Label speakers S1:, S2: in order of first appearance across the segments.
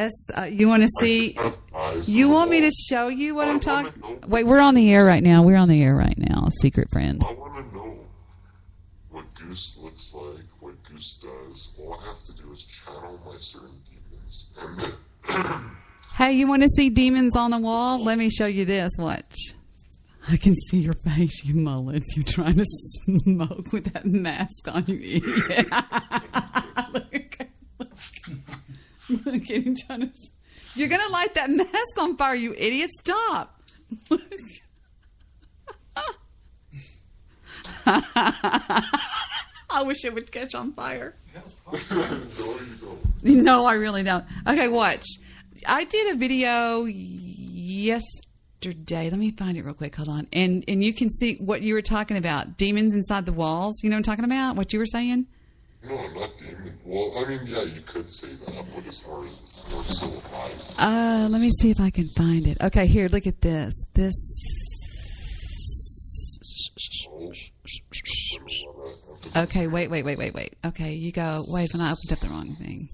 S1: Yes, you want to see? You want me to show you what I'm talking? Wait, we're on the air right now. We're on the air right now. Secret friend.
S2: I want to know what Goose looks like, what Goose does. All I have to do is channel my certain demons. And
S1: Hey, you want to see demons on the wall? Let me show you this. Watch. I can see your face, you mullet. You're trying to smoke with that mask on, you idiot. Look at him trying to... You're going to light that mask on fire, you idiot. Stop. I wish it would catch on fire. No, I really don't. Okay, watch. I did a video yesterday. Let me find it real quick. Hold on. And you can see what you were talking about. Demons inside the walls. You know what I'm talking about? What you were saying?
S2: no, not demon. Well, I mean, yeah, you could say that, but as far as more soul vibes.
S1: Let me see if I can find it. Okay, here, look at this. This... Okay, wait. Okay, you go. Wait, when I opened up the wrong thing.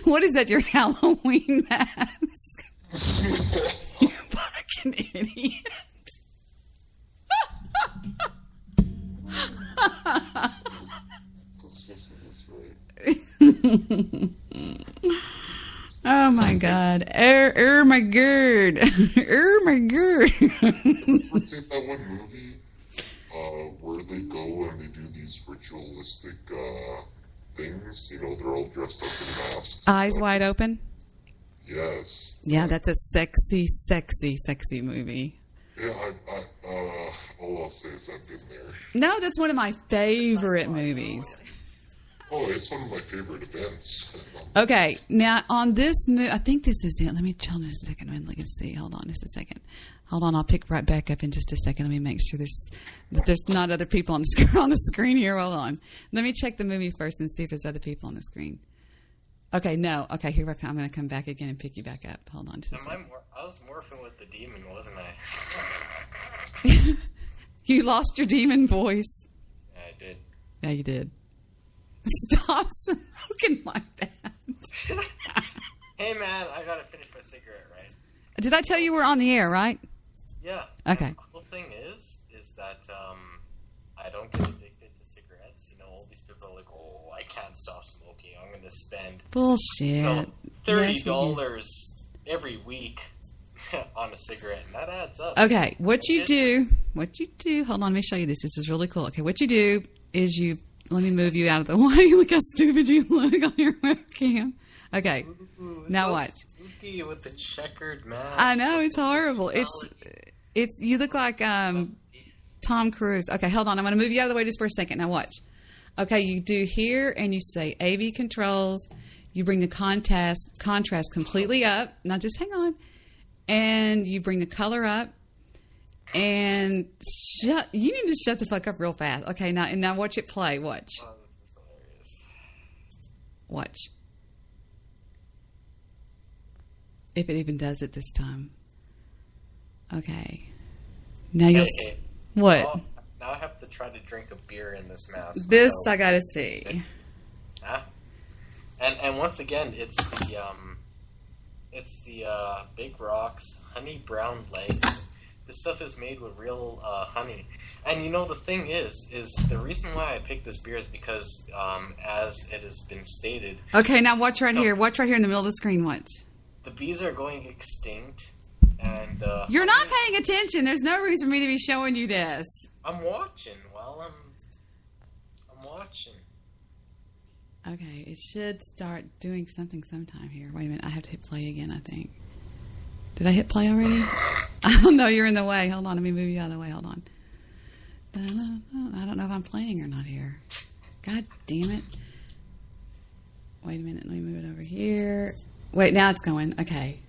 S1: What is that, your Halloween mask? You fucking idiot. Oh my God. My god. My god.
S2: What's that one movie where they go and they do these ritualistic things? You know, they're all dressed up in masks.
S1: Eyes wide open?
S2: Yes.
S1: Yeah, that's a sexy movie.
S2: Yeah, all I'll say is I've been there.
S1: No, that's one of my favorite movies.
S2: Oh, it's one of my favorite events.
S1: Okay, now on this movie, I think this is it. Let me chill just a second. Let me see. Hold on just a second. Hold on, I'll pick right back up in just a second. Let me make sure there's not other people on the screen here. Hold on. Let me check the movie first and see if there's other people on the screen. Okay, no. Okay, here I come. I'm going to come back again and pick you back up. Hold on just a second.
S3: I was morphing with the demon, wasn't I?
S1: You lost your demon voice.
S3: Yeah, I did.
S1: Yeah, you did. Stop smoking like that.
S3: Hey, man, I gotta finish my cigarette, right?
S1: Did I tell you we're on the air, right?
S3: Yeah.
S1: Okay.
S3: The cool thing is that I don't get addicted to cigarettes. You know, all these people are like, oh, I can't stop smoking. I'm gonna spend
S1: Bullshit.
S3: $30 every week on a cigarette, and that adds up.
S1: Okay, what you do, hold on, let me show you this. This is really cool. Okay, what you do is let me move you out of the way. Look how stupid you look on your webcam. Okay, now
S3: so
S1: what?
S3: Spooky with the checkered mask.
S1: I know, it's horrible. It's you look like Tom Cruise. Okay, hold on. I'm going to move you out of the way just for a second. Now watch. Okay, you do here and you say AV controls. You bring the contrast completely up. Now just hang on. And you bring the color up. And you need to shut the fuck up real fast. Okay, now watch it play. Watch.
S3: Oh, this is hilarious.
S1: Watch. If it even does it this time. Okay. Now you'll...
S3: Hey.
S1: What?
S3: Well, now I have to try to drink a beer in this mask.
S1: This I gotta see.
S3: Huh? And once again, it's the Big Rocks Honey Brown Legs. This stuff is made with real honey. And you know, the thing is the reason why I picked this beer is because, as it has been stated...
S1: Okay, now watch right here. Watch right here in the middle of the screen. Watch.
S3: The bees are going extinct, and...
S1: You're not paying attention. There's no reason for me to be showing you this.
S3: I'm watching while I'm watching.
S1: Okay, it should start doing something sometime here. Wait a minute. I have to hit play again, I think. Did I hit play already? I don't know. You're in the way. Hold on. Let me move you out of the way. Hold on. I don't know if I'm playing or not here. God damn it. Wait a minute. Let me move it over here. Wait, now it's going. Okay.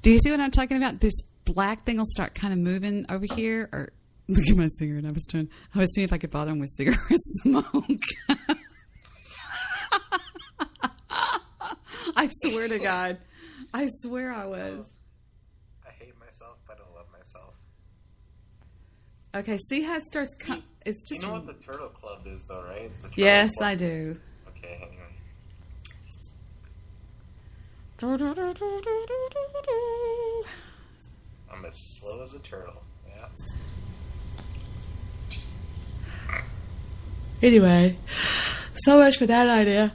S1: Do you see what I'm talking about? This black thing will start kind of moving over here. Or look at my cigarette. I was seeing if I could bother him with cigarette smoke. I swear to God. I swear I was.
S3: I hate myself, but I love myself.
S1: Okay, see how it starts... It's just...
S3: You know what the Turtle Club is, though, right?
S1: Yes, I do.
S3: Okay, anyway. I'm as slow as a turtle. Yeah.
S1: Anyway, so much for that idea.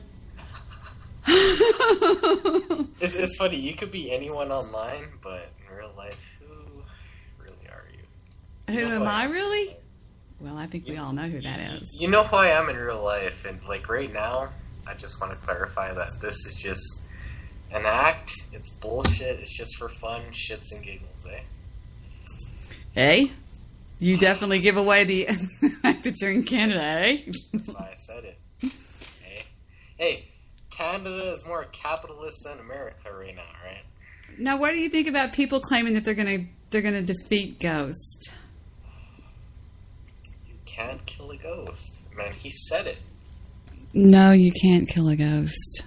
S3: It's funny. You could be anyone online, but in real life, who really are you?
S1: Who
S3: You know
S1: am
S3: who
S1: I
S3: am.
S1: really? Well, I think we all know who that is.
S3: You know who I am in real life, and like right now, I just want to clarify that this is just an act. It's bullshit. It's just for fun, shits and giggles, eh?
S1: Hey, you definitely give away the fact that you're in Canada, eh?
S3: That's why I said it. Hey, Canada is more capitalist than America right now, right?
S1: Now, what do you think about people claiming that they're gonna defeat Ghost?
S3: You can't kill a ghost, man. He said it.
S1: No, you can't kill a ghost.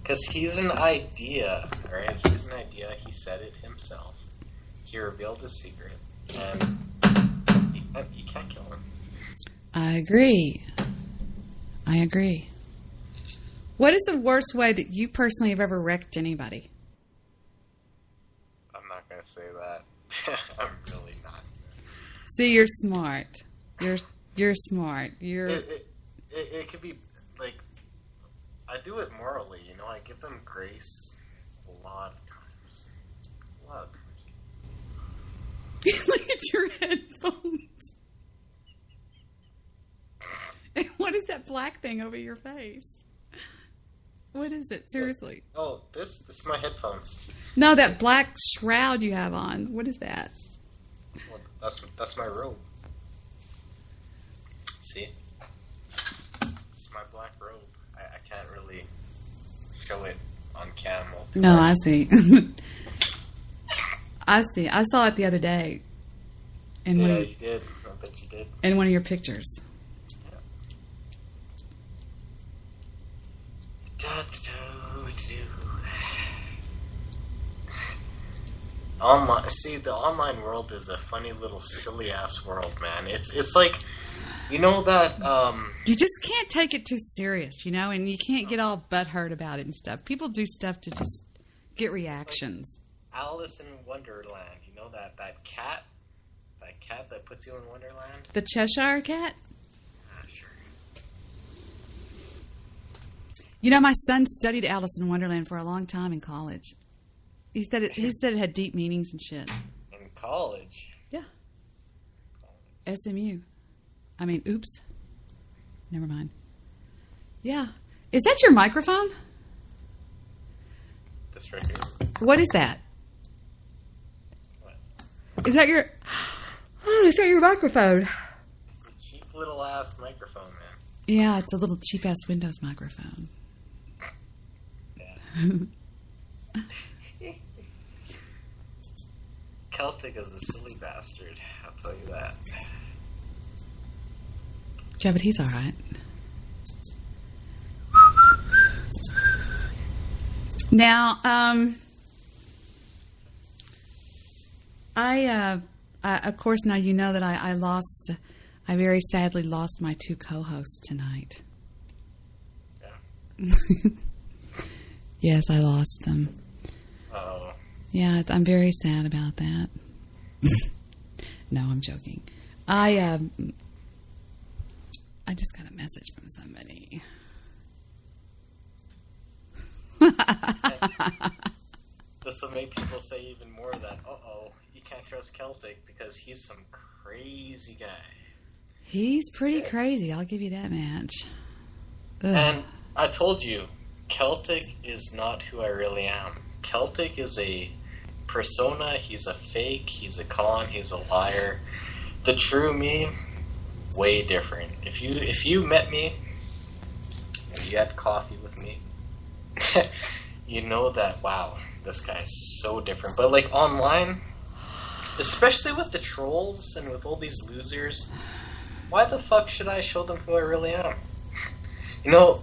S3: Because he's an idea, alright? He's an idea. He said it himself. He revealed the secret. And you can't kill him.
S1: I agree. What is the worst way that you personally have ever wrecked anybody?
S3: I'm not going to say that. I'm really not.
S1: See, you're smart. You're smart.
S3: It could be, like, I do it morally, you know? I give them grace a lot of times. A lot of times.
S1: Look at your headphones. And what is that black thing over your face? What is it? Seriously.
S3: Oh, this is my headphones.
S1: No, that black shroud you have on. What is that?
S3: Well, that's my robe. See? It's my black robe. I can't really show it on cam.
S1: No, I see. I see. I saw it the other day. In
S3: Yeah,
S1: one of,
S3: you did. I bet you did.
S1: in one of your pictures.
S3: Online, see, the online world is a funny little silly ass world, man. It's like, you know that
S1: You just can't take it too serious, you know, and you can't get all butthurt about it and stuff. People do stuff to just get reactions.
S3: Alice in Wonderland. You know that cat that puts you in Wonderland.
S1: The Cheshire Cat?
S3: Sure.
S1: You know, my son studied Alice in Wonderland for a long time in college. He said it had deep meanings and shit.
S3: In college.
S1: Yeah. SMU. I mean, oops. Never mind. Yeah. Is that your microphone?
S3: This right here.
S1: What is that?
S3: What?
S1: Is that your... Oh, is that your microphone?
S3: It's a cheap little ass microphone, man.
S1: Yeah, it's a little cheap-ass Windows microphone.
S3: Yeah. Celtic is a silly bastard. I'll tell you that.
S1: Yeah, but he's all right. Now, of course, now you know that I very sadly lost my two co-hosts tonight.
S3: Yeah.
S1: Yes, I lost them.
S3: Uh-oh.
S1: Yeah, I'm very sad about that. No, I'm joking. I just got a message from somebody.
S3: This will make people say even more that, you can't trust Celtic because he's some crazy guy.
S1: He's pretty crazy, I'll give you that much. Ugh.
S3: And I told you, Celtic is not who I really am. Celtic is a persona, he's a fake, he's a con, he's a liar. The true me, way different. If you met me, and you had coffee with me, you know that, wow, this guy's so different. But like online, especially with the trolls and with all these losers, why the fuck should I show them who I really am? You know,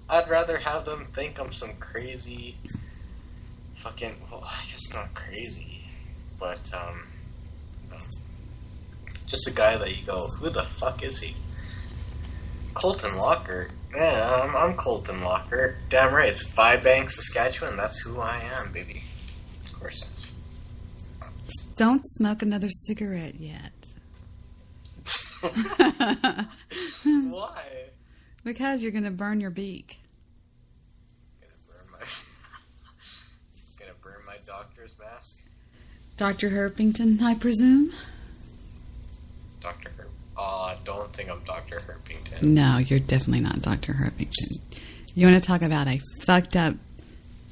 S3: I'd rather have them think I'm some crazy fucking, well, I guess not crazy, but just a guy that you go, who the fuck is he? Colton Lockhart, Yeah, I'm Colton Locker. Damn right, it's Five Banks, Saskatchewan. That's who I am, baby. Of course.
S1: Don't smoke another cigarette yet.
S3: Why?
S1: Because you're going to burn your beak.
S3: Gonna burn my doctor's mask.
S1: Dr. Herpington, I presume?
S3: Dr. Herp. I don't think I'm Dr. Herpington.
S1: No, you're definitely not Dr. Herpington. You want to talk about a fucked up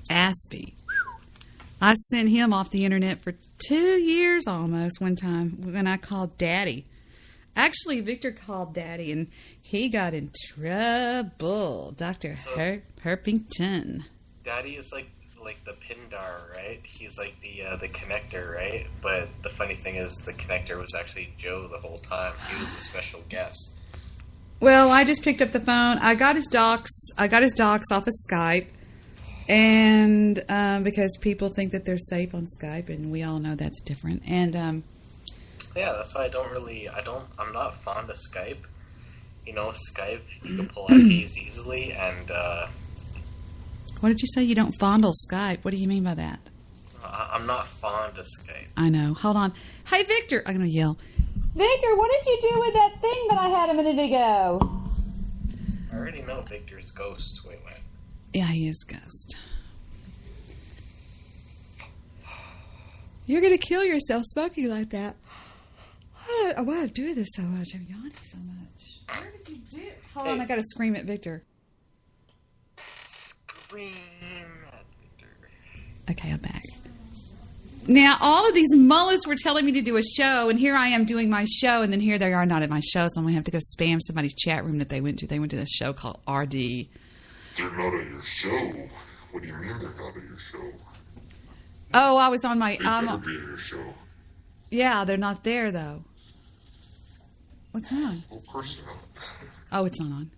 S1: Aspie? I sent him off the internet for 2 years almost one time when I called Daddy. Actually, Victor called Daddy and he got in trouble. Dr. Herpington.
S3: Daddy is like the Pindar, right? He's like the connector, right? But the funny thing is, the connector was actually Joe the whole time. He was the special guest.
S1: Well, I just picked up the phone. I got his docs off of Skype, and because people think that they're safe on Skype, and we all know that's different. And
S3: yeah, that's why I'm not fond of Skype. You know, Skype, you can pull IPs easily, and
S1: what did you say? You don't fondle Skype? What do you mean by that?
S3: I'm not fond of Skype.
S1: I know. Hold on. Hey, Victor. I'm going to yell. Victor, what did you do with that thing that I had a minute ago?
S3: I already know Victor's ghost. Wait, what?
S1: Yeah, he is Ghost. You're going to kill yourself smoking like that. Why do I do this so much? I'm yawning so much. Where did you do it? Hold on, I got to scream at Victor.
S3: Scream at Victor.
S1: Okay, I'm back. Now, all of these mullets were telling me to do a show, and here I am doing my show, and then here they are not at my show, so I'm going to have to go spam somebody's chat room that they went to. They went to this show called RD.
S2: They're not at your show. What do you mean they're not at your show?
S1: Oh, I was on my...
S2: They better be at your show.
S1: Yeah, they're not there, though. What's wrong?
S2: Well, of course they're not.
S1: Oh, it's not on.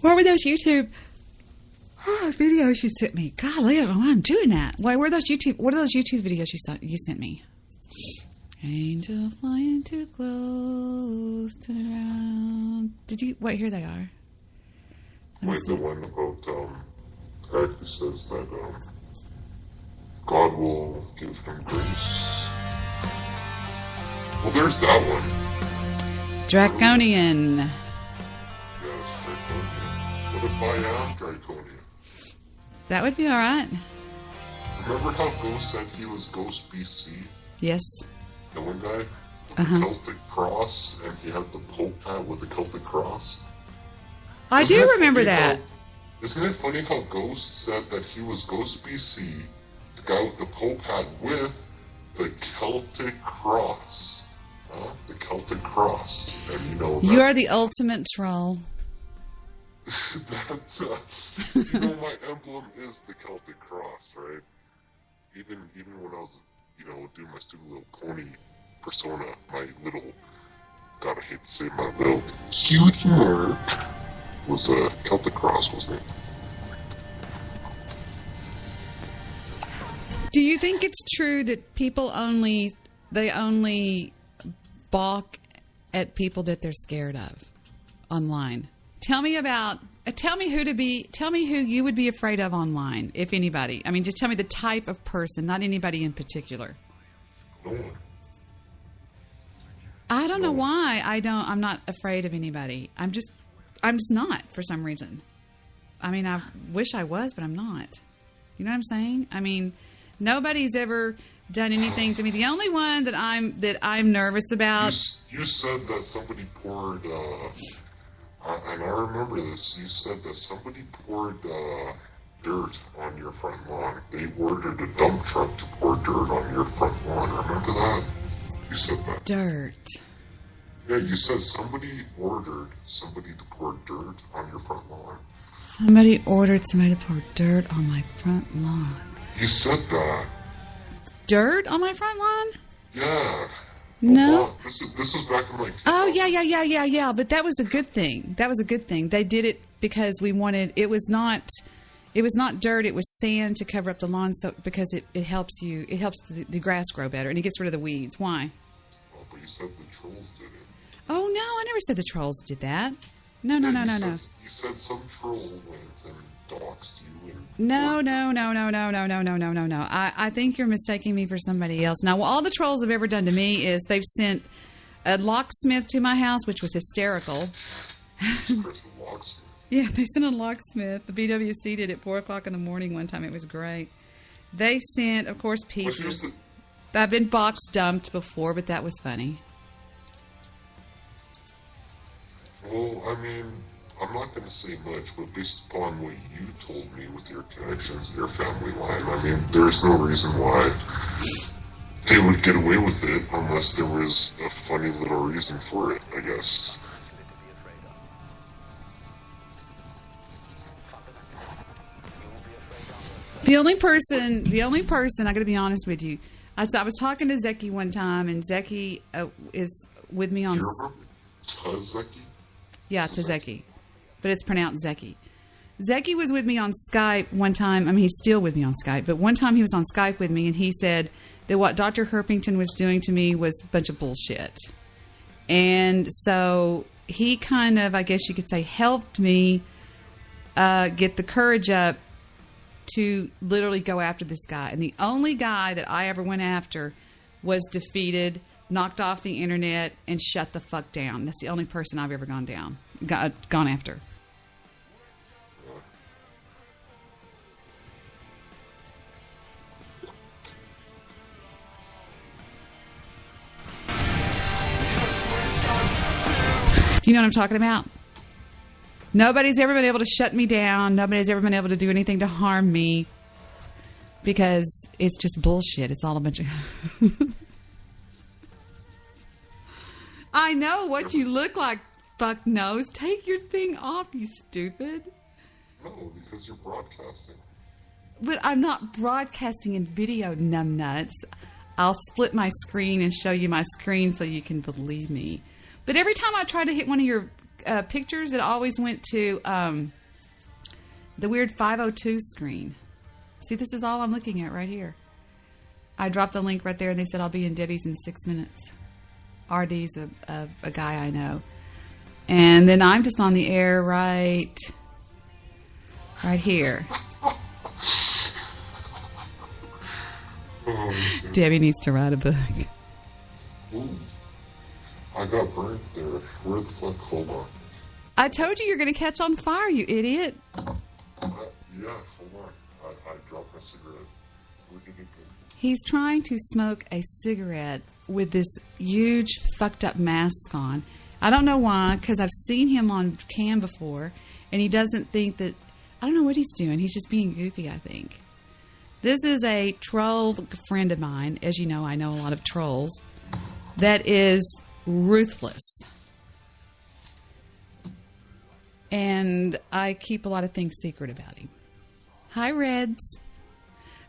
S1: What were those YouTube videos you sent me? Golly, I don't know why I'm doing that. What are those YouTube videos you sent me? Angel flying too close to the ground. Did you wait? Here they are. Let me
S2: Like
S1: see.
S2: the one about guy who says that God will give him grace. Well, there's that one.
S1: Draconian.
S2: Yes, Draconia. What if I am Draconia?
S1: That would be all right.
S2: Remember how Ghost said he was Ghost BC?
S1: Yes.
S2: The one guy? With
S1: Uh-huh.
S2: the Celtic cross, and he had the Pope hat with the Celtic cross?
S1: I
S2: Isn't
S1: do
S2: it
S1: remember
S2: funny
S1: that.
S2: Isn't it funny how Ghost said that he was Ghost BC, the guy with the Pope hat with the Celtic cross? Huh? The Celtic cross. And you know that,
S1: You are the ultimate troll.
S2: that's, you know my emblem is the Celtic cross, right? Even when I was, doing my stupid little pony persona, my little, God, I hate to say my little cute mark was a Celtic cross, wasn't it?
S1: Do you think it's true that people only balk at people that they're scared of online? Tell me who you would be afraid of online, if anybody. I mean, just tell me the type of person, not anybody in particular.
S2: No one.
S1: I don't know why I'm not afraid of anybody. I'm just not for some reason. I mean, I wish I was, but I'm not. You know what I'm saying? I mean, nobody's ever done anything to me. The only one that I'm nervous about.
S2: You said that somebody poured, and I remember this. You said that somebody poured dirt on your front lawn. They ordered a dump truck to pour dirt on your front lawn. Remember that? You said that.
S1: Dirt.
S2: Yeah, you said somebody ordered somebody to pour dirt on your front lawn.
S1: Somebody ordered somebody to pour dirt on my front lawn.
S2: You said that.
S1: Dirt on my front lawn?
S2: Yeah.
S1: No.
S2: Well, this is back in like.
S1: Oh, yeah. But that was a good thing. That was a good thing. They did it because we wanted. It was not It was not dirt; it was sand to cover up the lawn, so because it helps the grass grow better, and it gets rid of the weeds. Why?
S2: Oh, but you said the trolls did it.
S1: Oh no, I never said the trolls did that. No.
S2: You said some troll went and doxed you.
S1: No. I think you're mistaking me for somebody else. Now, all the trolls have ever done to me is they've sent a locksmith to my house, which was hysterical.
S2: Person locksmith.
S1: Yeah, they sent a locksmith. The BWC did at 4 o'clock in the morning one time. It was great. They sent, of course, pizzas. I've been box dumped before, but that was funny.
S2: Well, I mean, I'm not going to say much, but based upon what you told me with your connections, your family line, I mean, there's no reason why they would get away with it unless there was a funny little reason for it, I guess.
S1: The only person, I got to be honest with you, I was talking to Zeki one time, and Zeki is with me on...
S2: Tazeki?
S1: Yeah, Tazeki. But it's pronounced Zeki. Zeki was with me on Skype one time. I mean, he's still with me on Skype. But one time he was on Skype with me, and he said that what Dr. Herpington was doing to me was a bunch of bullshit. And so he kind of, I guess you could say, helped me get the courage up to literally go after this guy. And the only guy that I ever went after was defeated, knocked off the internet, and shut the fuck down. That's the only person I've ever gone after. Do you know what I'm talking about? Nobody's ever been able to shut me down. Nobody's ever been able to do anything to harm me because it's just bullshit. It's all a bunch of... I know what you look like, fuck nose. Take your thing off, you stupid.
S2: No, because you're broadcasting.
S1: But I'm not broadcasting in video, numbnuts. I'll split my screen and show you my screen so you can believe me. But every time I try to hit one of your pictures, it always went to the weird 502 screen. See, this is all I'm looking at right here. I dropped the link right there, and they said I'll be in Debbie's in 6 minutes. RD's a guy I know. And then I'm just on the air right here.
S2: Oh,
S1: Debbie needs to write a book.
S2: ooh. I got burnt there. Where the fuck? Hold on.
S1: I told you you're going to catch on fire, you idiot.
S2: Yeah, hold on. I dropped my cigarette. Where did it go?
S1: He's trying to smoke a cigarette with this huge fucked up mask on. I don't know why, because I've seen him on cam before, and he doesn't think that... I don't know what he's doing. He's just being goofy, I think. This is a troll friend of mine. As you know, I know a lot of trolls. That is ruthless. And I keep a lot of things secret about him. Hi, Reds.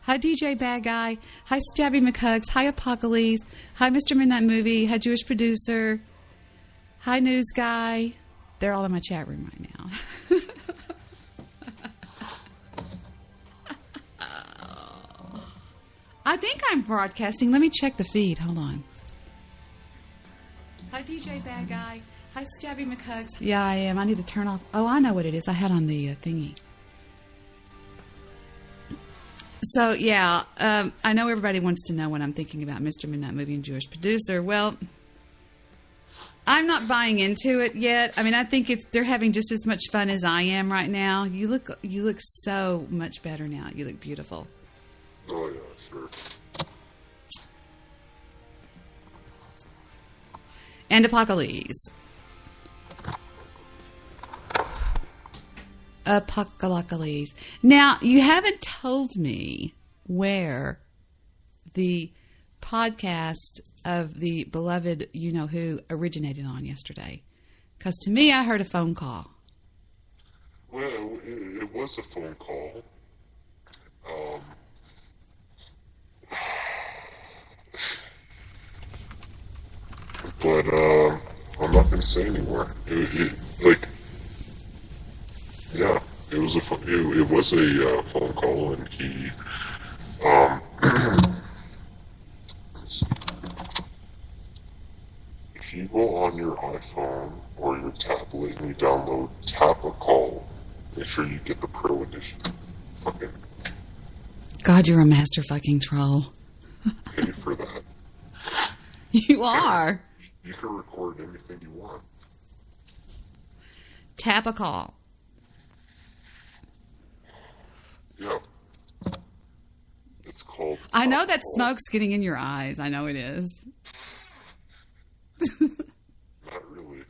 S1: Hi, DJ Bad Guy. Hi, Stabby McHugs. Hi, Apocalypse. Hi, Mr. Midnight Movie. Hi, Jewish Producer. Hi, News Guy. They're all in my chat room right now. I think I'm broadcasting. Let me check the feed. Hold on. Hi, DJ Bad Guy. Hi, Stabby McHugs. Yeah, I am. I need to turn off. Oh, I know what it is. I had on the thingy. So, yeah, I know everybody wants to know when I'm thinking about Mr. Midnight Movie and Jewish Producer. Well, I'm not buying into it yet. I mean, I think they're having just as much fun as I am right now. You look so much better now. You look beautiful.
S2: Oh, yeah, sure.
S1: And Apocalypse. Apocalypse. Now, you haven't told me where the podcast of the beloved you-know-who originated on yesterday. Because to me, I heard a phone call.
S2: Well, it was a phone call. But I'm not going to say anymore. Yeah, it was it was a phone call, and he um. If you go on your iPhone or your tablet and you download Tap a Call, make sure you get the Pro Edition. Fucking
S1: God, you're a master fucking troll.
S2: pay for that.
S1: You are.
S2: You can record anything you want.
S1: Tap a call.
S2: Yeah. It's called.
S1: I know
S2: Tap a
S1: that
S2: Call.
S1: smoke's getting in your eyes. I know it is.
S2: Not really.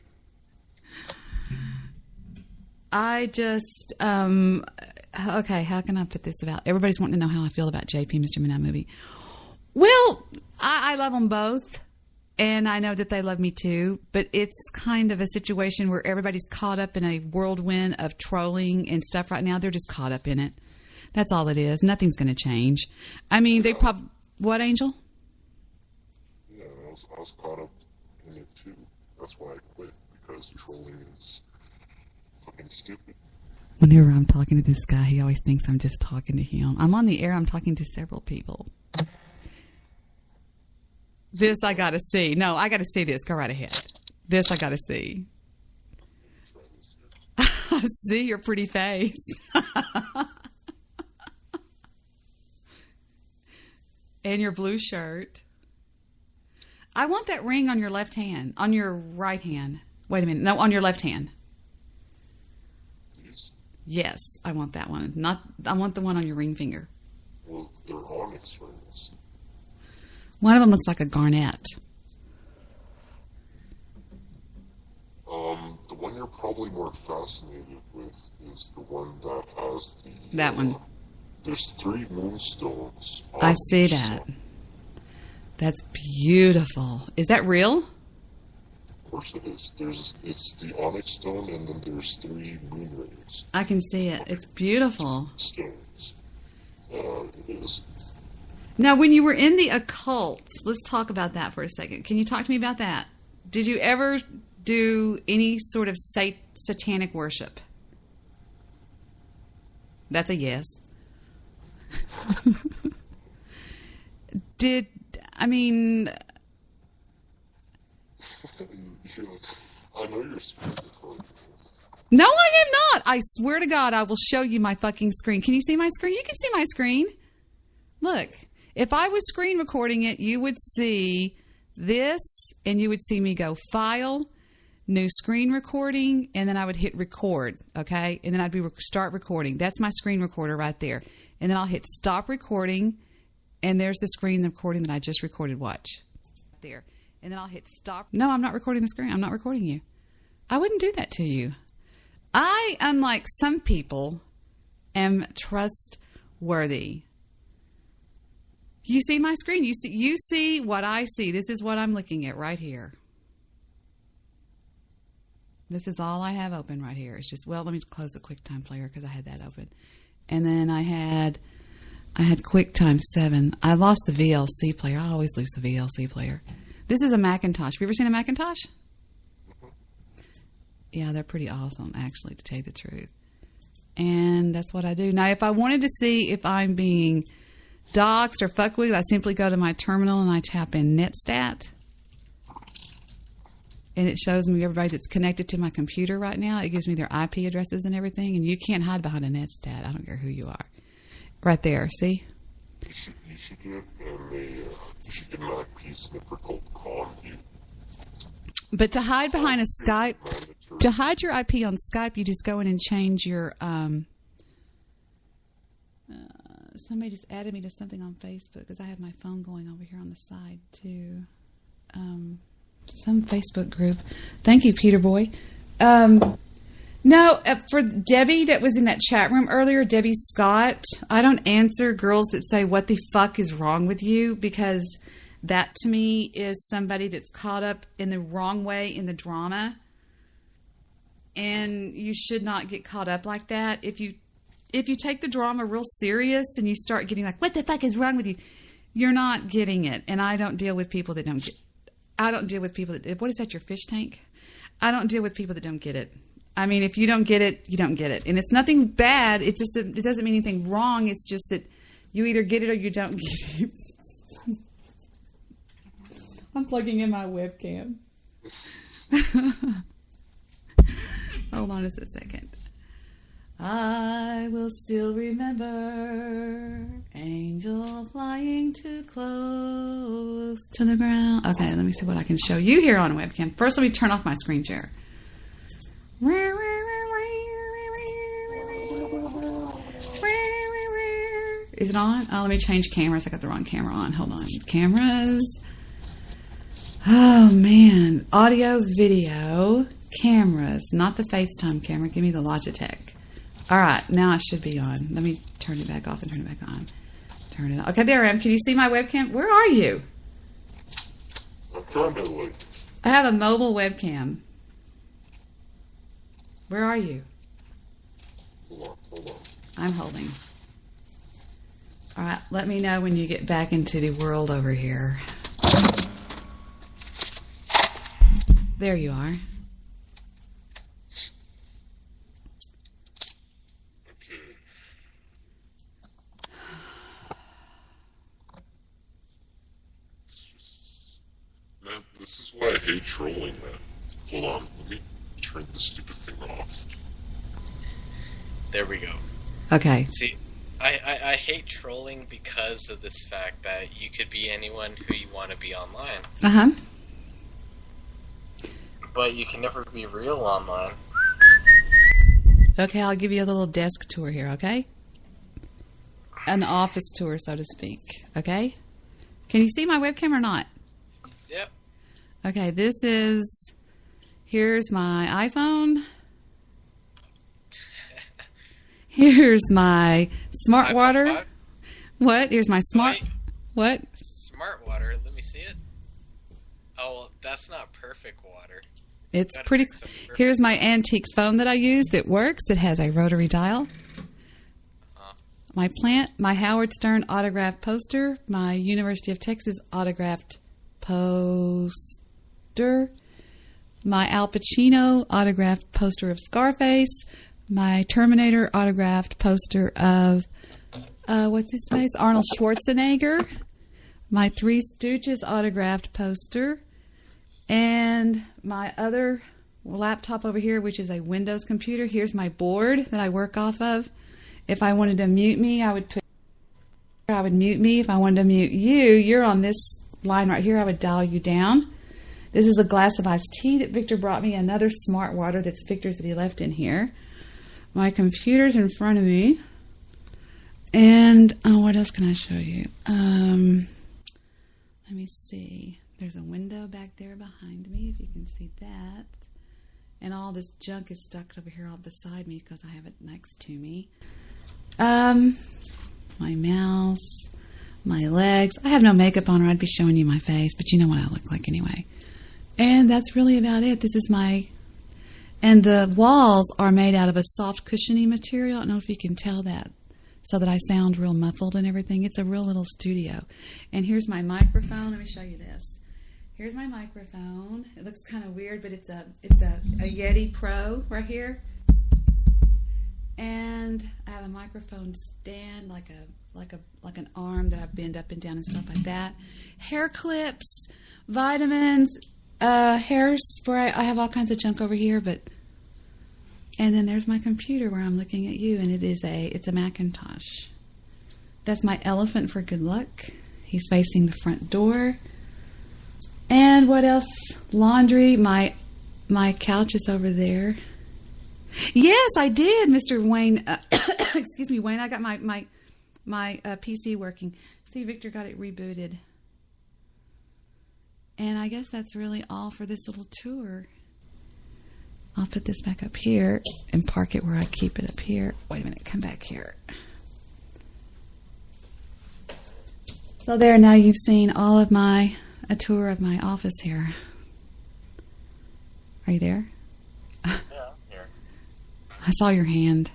S1: I just, okay, how can I put this about? Everybody's wanting to know how I feel about JP, Mr. Midnight Movie. Well, I love them both, and I know that they love me too, but it's kind of a situation where everybody's caught up in a whirlwind of trolling and stuff right now. They're just caught up in it. That's all it is. Nothing's going to change. I mean, they probably... What, Angel?
S2: Yeah, I was caught up in it too. That's why I quit, because trolling is fucking stupid.
S1: Whenever I'm talking to this guy, he always thinks I'm just talking to him. I'm on the air. I'm talking to several people. This I got to see. No, I got to see this. Go right ahead. This I got to see.
S2: Try this here.
S1: I see your pretty face. And your blue shirt. I want that ring on your left hand. On your right hand. Wait a minute. No, on your left hand.
S2: These?
S1: Yes, I want that one. I want the one on your ring finger.
S2: Well, they're onyx rings.
S1: One of them looks like a garnet.
S2: The one you're probably more fascinated with is the one that has the...
S1: That one.
S2: There's 3 moonstones.
S1: I see
S2: each
S1: that.
S2: stone.
S1: That's beautiful. Is that real?
S2: Of course it is. It's the onyx stone, and then there's 3 moon rings.
S1: I can see it. It's beautiful.
S2: Stones. It is.
S1: Now, when you were in the occult, let's talk about that for a second. Can you talk to me about that? Did you ever do any sort of satanic worship? That's a yes. I
S2: know you're screen recording this.
S1: No, I am not. I swear to God, I will show you my fucking screen. Can you see my screen? You can see my screen. Look, if I was screen recording it, you would see this, and you would see me go File, New Screen Recording, and then I would hit Record, okay? And then I'd be start recording. That's my screen recorder right there. And then I'll hit Stop Recording, and there's the screen recording that I just recorded. Watch. There. And then I'll hit Stop. No, I'm not recording the screen. I'm not recording you. I wouldn't do that to you. I, unlike some people, am trustworthy. You see my screen. You see what I see. This is what I'm looking at right here. This is all I have open right here. It's just, well, let me close the QuickTime player because I had that open. And then I had QuickTime 7. I lost the VLC player. I always lose the VLC player. This is a Macintosh. Have you ever seen a Macintosh? Yeah, they're pretty awesome, actually, to tell you the truth. And that's what I do. Now, if I wanted to see if I'm being doxed or fucked with, I simply go to my terminal and I tap in Netstat. And it shows me everybody that's connected to my computer right now. It gives me their IP addresses and everything. And you can't hide behind a Netstat. I don't care who you are. Right there, see?
S2: You should get an IP sniffer called ComView.
S1: But to hide behind a Skype,
S2: Mandatory.
S1: to hide your IP on Skype, you just go in and change your, somebody just added me to something on Facebook because I have my phone going over here on the side too. Some Facebook group. Thank you, Peter Boy. No, for Debbie that was in that chat room earlier, Debbie Scott, I don't answer girls that say, what the fuck is wrong with you? Because that to me is somebody that's caught up in the wrong way in the drama. And you should not get caught up like that. If you take the drama real serious and you start getting like, what the fuck is wrong with you? You're not getting it. And I don't deal with people that don't get I don't deal with people that, what is that, your fish tank? I don't deal with people that don't get it. I mean, if you don't get it, you don't get it. And it's nothing bad. It doesn't mean anything wrong. It's just that you either get it or you don't get it. I'm plugging in my webcam. Hold on just a second. I will still remember angel flying too close to the ground. Okay, let me see what I can show you here on webcam. First, let me turn off my screen share. Is it on? Oh, let me change cameras. I got the wrong camera on. Hold on. Cameras. Oh, man. Audio, video, cameras. Not the FaceTime camera. Give me the Logitech. All right. Now I should be on. Let me turn it back off and turn it back on. Turn it on. Okay, there I am. Can you see my webcam? Where are you?
S2: I'm trying to, like...
S1: I have a mobile webcam. Where are you?
S2: Hold on.
S1: I'm holding. All right, let me know when you get back into the world over here. There you are.
S2: Okay. Man, this is why I hate trolling, man. Hold on, let me turn this stupid thing off.
S3: There we go.
S1: Okay.
S3: See, I hate trolling because of this fact that you could be anyone who you want to be online,
S1: Uh-huh.
S3: but you can never be real online.
S1: Okay, I'll give you a little desk tour here, okay? An office tour, so to speak, okay? Can you see my webcam or not?
S3: Yep.
S1: Okay, here's my iPhone. Here's my smart water.
S3: iPhone 5?
S1: What? Here's my smart...
S3: Wait.
S1: What?
S3: Smart water. Let me see it. Oh, well, that's not perfect water.
S1: It's
S3: Gotta
S1: pretty...
S3: pick some perfect-
S1: Here's my antique phone that I use that works. It has a rotary dial. My plant, my Howard Stern autographed poster, my University of Texas autographed poster, my Al Pacino autographed poster of Scarface, my Terminator autographed poster of, what's his face? Arnold Schwarzenegger, my Three Stooges autographed poster, and my other laptop over here, which is a Windows computer. Here's my board that I work off of. If I wanted to mute me, I would mute me. If I wanted to mute you, you're on this line right here, I would dial you down. This is a glass of iced tea that Victor brought me, another smart water that's Victor's that he left in here. My computer's in front of me. And, what else can I show you? Let me see. There's a window back there behind me, if you can see that. And all this junk is stuck over here all beside me because I have it next to me. My mouse, my legs. I have no makeup on or I'd be showing you my face, but you know what I look like anyway. And that's really about it. This is and the walls are made out of a soft cushiony material. I don't know if you can tell that, so that I sound real muffled and everything. It's a real little studio. And here's my microphone. Let me show you this. Here's my microphone. It looks kind of weird, but it's a Yeti Pro right here. And I have a microphone stand, like an arm that I bend up and down and stuff like that. Hair clips, vitamins, hairspray. I have all kinds of junk over here, and then there's my computer where I'm looking at you, and it's a Macintosh. That's my elephant for good luck. He's facing the front door. And what else? Laundry. My couch is over there. Yes, I did, Mr. Wayne. Excuse me, Wayne. I got my PC working. See, Victor got it rebooted. And I guess that's really all for this little tour. I'll put this back up here and park it where I keep it up here. Wait a minute, come back here. So there, now you've seen a tour of my office here. Are you there?
S3: Yeah, I'm here.
S1: I saw your hand.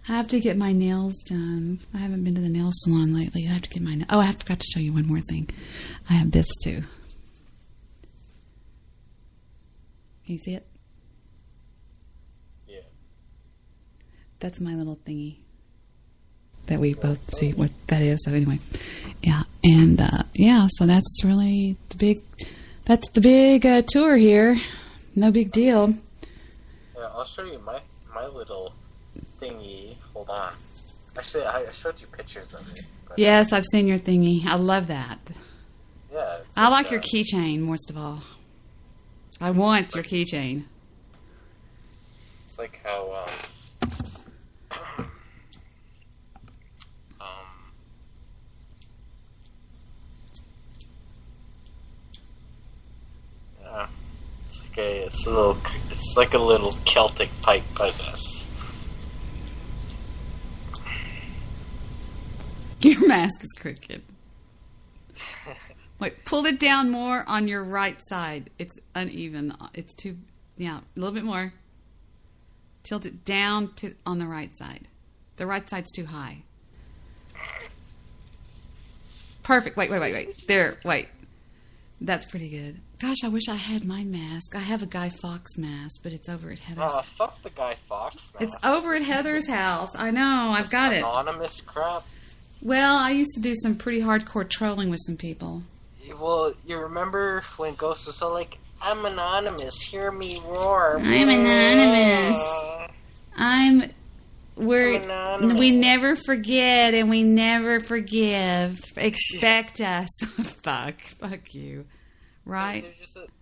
S1: I have to get my nails done. I haven't been to the nail salon lately. I have to get my I forgot to show you one more thing. I have this too. Can you see it? That's my little thingy that we both see what that is. So anyway, yeah. And, so that's really that's the big tour here. No big deal.
S3: Yeah, I'll show you my little thingy. Hold on. Actually, I showed you pictures of it. But
S1: Yes, I've seen your thingy. I love that.
S3: yeah.
S1: I like your keychain most of all. I want your keychain.
S3: It's like how yeah, it's like a little Celtic pipe, I guess.
S1: Your mask is crooked. Wait, pull it down more on your right side. It's uneven. It's too, a little bit more. Tilt it down on the right side. The right side's too high. Perfect. Wait. There, wait. That's pretty good. Gosh, I wish I had my mask. I have a Guy Fawkes mask, but it's over at Heather's.
S3: Fuck the Guy Fawkes mask.
S1: It's over at Heather's house. I know. I've got it.
S3: Anonymous crap.
S1: Well, I used to do some pretty hardcore trolling with some people.
S3: Well, you remember when Ghost was so like, I'm anonymous, hear me roar.
S1: I'm anonymous. We never forget and we never forgive. Expect us. Fuck you. Right?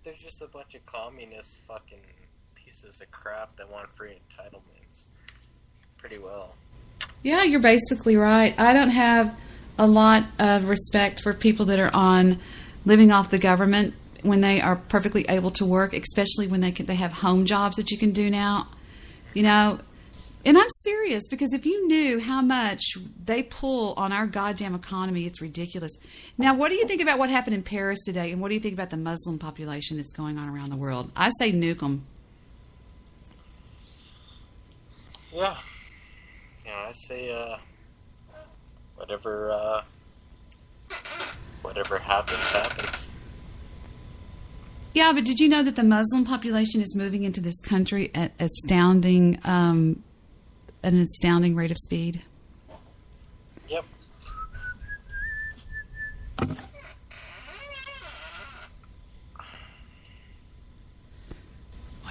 S3: They're just a bunch of communist fucking pieces of crap that want free entitlements. Pretty well.
S1: Yeah, you're basically right. I don't have a lot of respect for people that are living off the government when they are perfectly able to work, especially when they have home jobs that you can do now. You know, and I'm serious, because if you knew how much they pull on our goddamn economy, it's ridiculous. Now, what do you think about what happened in Paris today, and what do you think about the Muslim population that's going on around the world? I say nuke them.
S3: Yeah. I say, whatever happens.
S1: Yeah, but did you know that the Muslim population is moving into this country at an astounding rate of speed?
S3: Yep.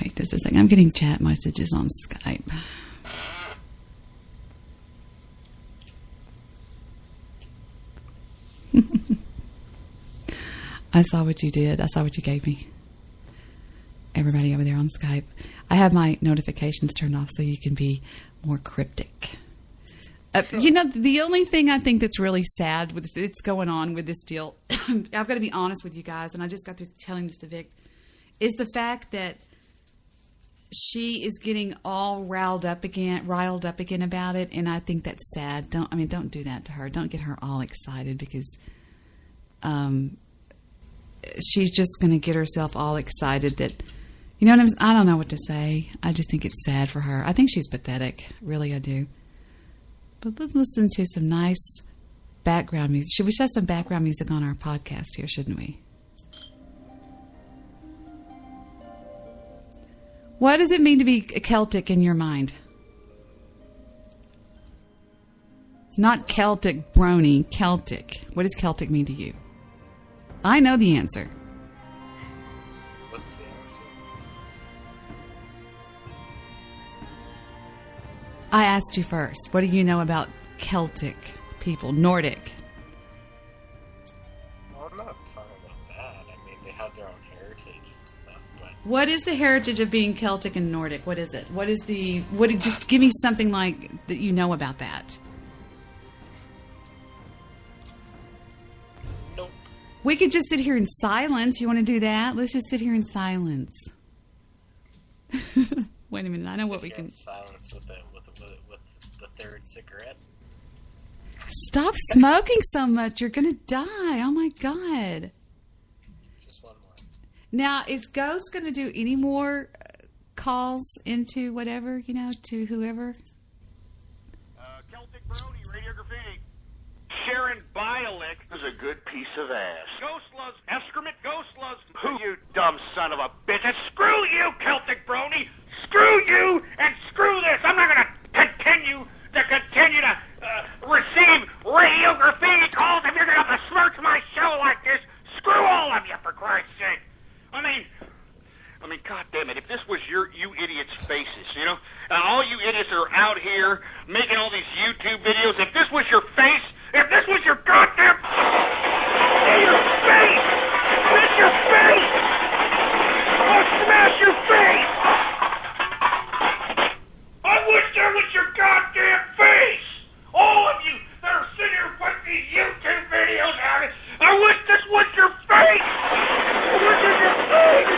S1: Wait just a second. I'm getting chat messages on Skype. I saw what you did. I saw what you gave me. Everybody over there on Skype. I have my notifications turned off so you can be more cryptic. You know, the only thing I think that's really sad with it's going on with this deal, I've got to be honest with you guys, and I just got through telling this to Vic, is the fact that she is getting all riled up again about it, and I think that's sad. Don't do that to her. Don't get her all excited, because she's just going to get herself all excited that, you know what I don't know what to say. I just think it's sad for her. I think she's pathetic. Really, I do. But let's listen to some nice background music. Should we have some background music on our podcast here, shouldn't we? What does it mean to be Celtic in your mind? Not Celtic brony, Celtic. What does Celtic mean to you? I know the answer.
S3: What's the answer?
S1: I asked you first. What do you know about Celtic people, Nordic?
S3: Well, I'm not talking about that. I mean, they have their own heritage and stuff, but...
S1: What is the heritage of being Celtic and Nordic? What is it? Just give me something like that you know about that.
S3: Nope.
S1: We could just sit here in silence. You want to do that? Let's just sit here in silence. Wait a minute. I know what we can...
S3: Silence with the third cigarette.
S1: Stop smoking so much. You're going to die. Oh, my God.
S3: Just one more.
S1: Now, is Ghost going to do any more calls into whatever, to whoever?
S4: Celtic Brody, Radio Graffiti. Sharon Bialik is a good piece of ass. Ghost loves excrement. Ghost loves who, you dumb son of a bitch. And screw you, Celtic Brony. Screw you and screw this. I'm not going to continue Christ's sake. I mean, God damn it, if this was you idiots' faces, you know, and all you idiots that are out here making all these YouTube videos, if this was your face, if this was your goddamn... your face! That's your face! I'll smash your face! I wish that was your goddamn face! All of you that are sitting here putting these YouTube videos out, I wish this was your face! I wish it was your face!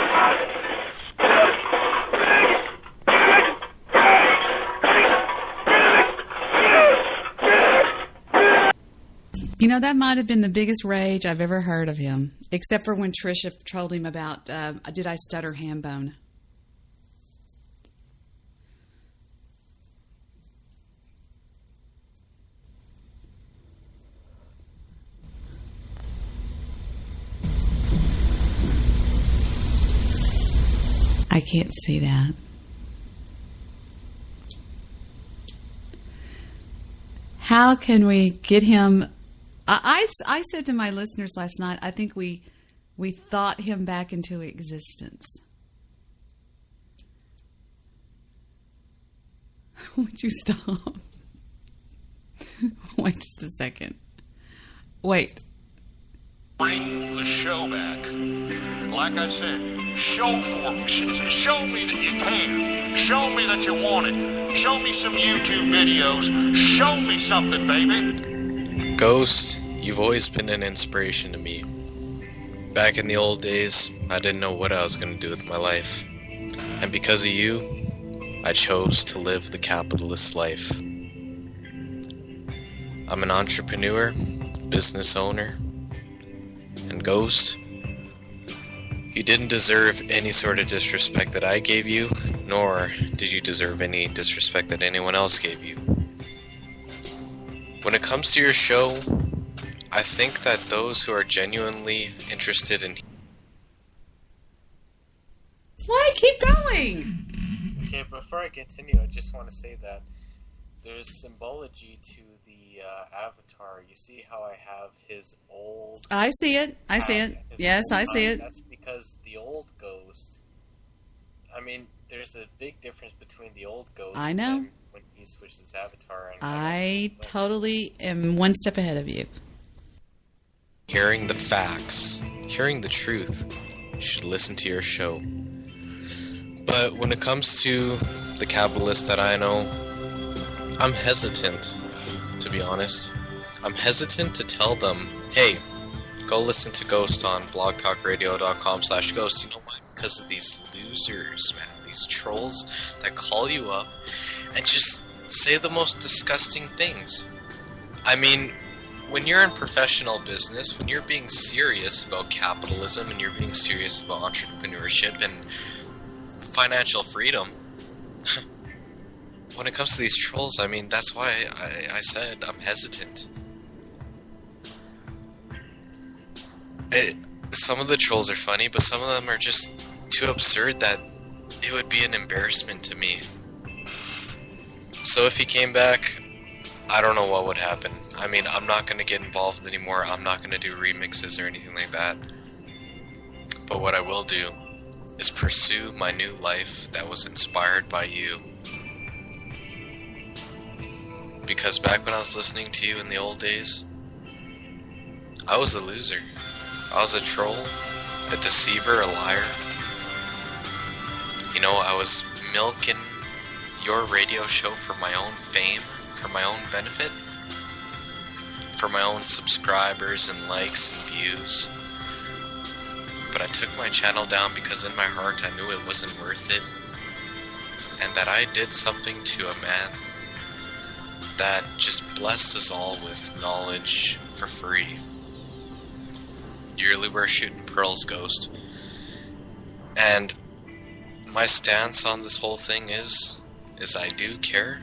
S1: You know, that might have been the biggest rage I've ever heard of him, except for when Trisha trolled him about, did I stutter ham bone? I can't see that. How can we get him... I said to my listeners last night, I think we thought him back into existence. Would you stop? Wait just a second. Wait.
S5: Bring the show back. Like I said, show me that you care. Show me that you want it. Show me some YouTube videos. Show me something, baby.
S6: Ghost, you've always been an inspiration to me. Back in the old days, I didn't know what I was going to do with my life. And because of you, I chose to live the capitalist life. I'm an entrepreneur, business owner, and Ghost, you didn't deserve any sort of disrespect that I gave you, nor did you deserve any disrespect that anyone else gave you. When it comes to your show, I think that those who are genuinely interested in...
S1: What? Keep going!
S3: Okay, before I continue, I just want to say that there's symbology to the avatar. You see how I have his old...
S1: I see it. I see it. Yes, I see it.
S3: That's because the old Ghost... I mean, there's a big difference between the old Ghost...
S1: I know.
S3: And when he switched his avatar. And
S1: I totally am one step ahead of you.
S6: Hearing the facts, hearing the truth, you should listen to your show. But when it comes to the capitalists that I know, I'm hesitant, to be honest. I'm hesitant to tell them, hey, go listen to Ghost on blogtalkradio.com/ghost. You know why? Because of these losers, man. These trolls that call you up and just say the most disgusting things. I mean, when you're in professional business, when you're being serious about capitalism and you're being serious about entrepreneurship and financial freedom, when it comes to these trolls, I mean, that's why I said I'm hesitant. Some of the trolls are funny, but some of them are just too absurd that it would be an embarrassment to me. So if he came back, I don't know what would happen. I mean, I'm not going to get involved anymore. I'm not going to do remixes or anything like that. But what I will do is pursue my new life that was inspired by you. Because back when I was listening to you in the old days, I was a loser. I was a troll, a deceiver, a liar. You know, I was milking your radio show for my own fame, for my own benefit, for my own subscribers and likes and views. But I took my channel down because in my heart I knew it wasn't worth it, and that I did something to a man that just blessed us all with knowledge for free. You really were shooting pearls, Ghost. And my stance on this whole thing is I do care.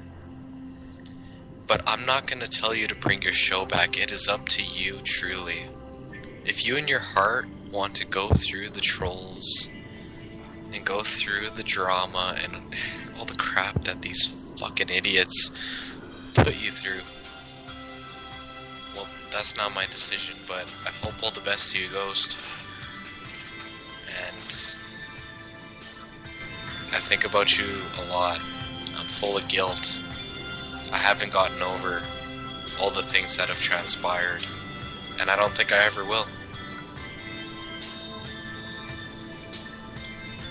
S6: But I'm not going to tell you to bring your show back. It is up to you, truly. If you in your heart want to go through the trolls and go through the drama and all the crap that these fucking idiots put you through, well, that's not my decision, but I hope all the best to you, Ghost. think about you a lot. I'm full of guilt. I haven't gotten over all the things that have transpired, and I don't think I ever will.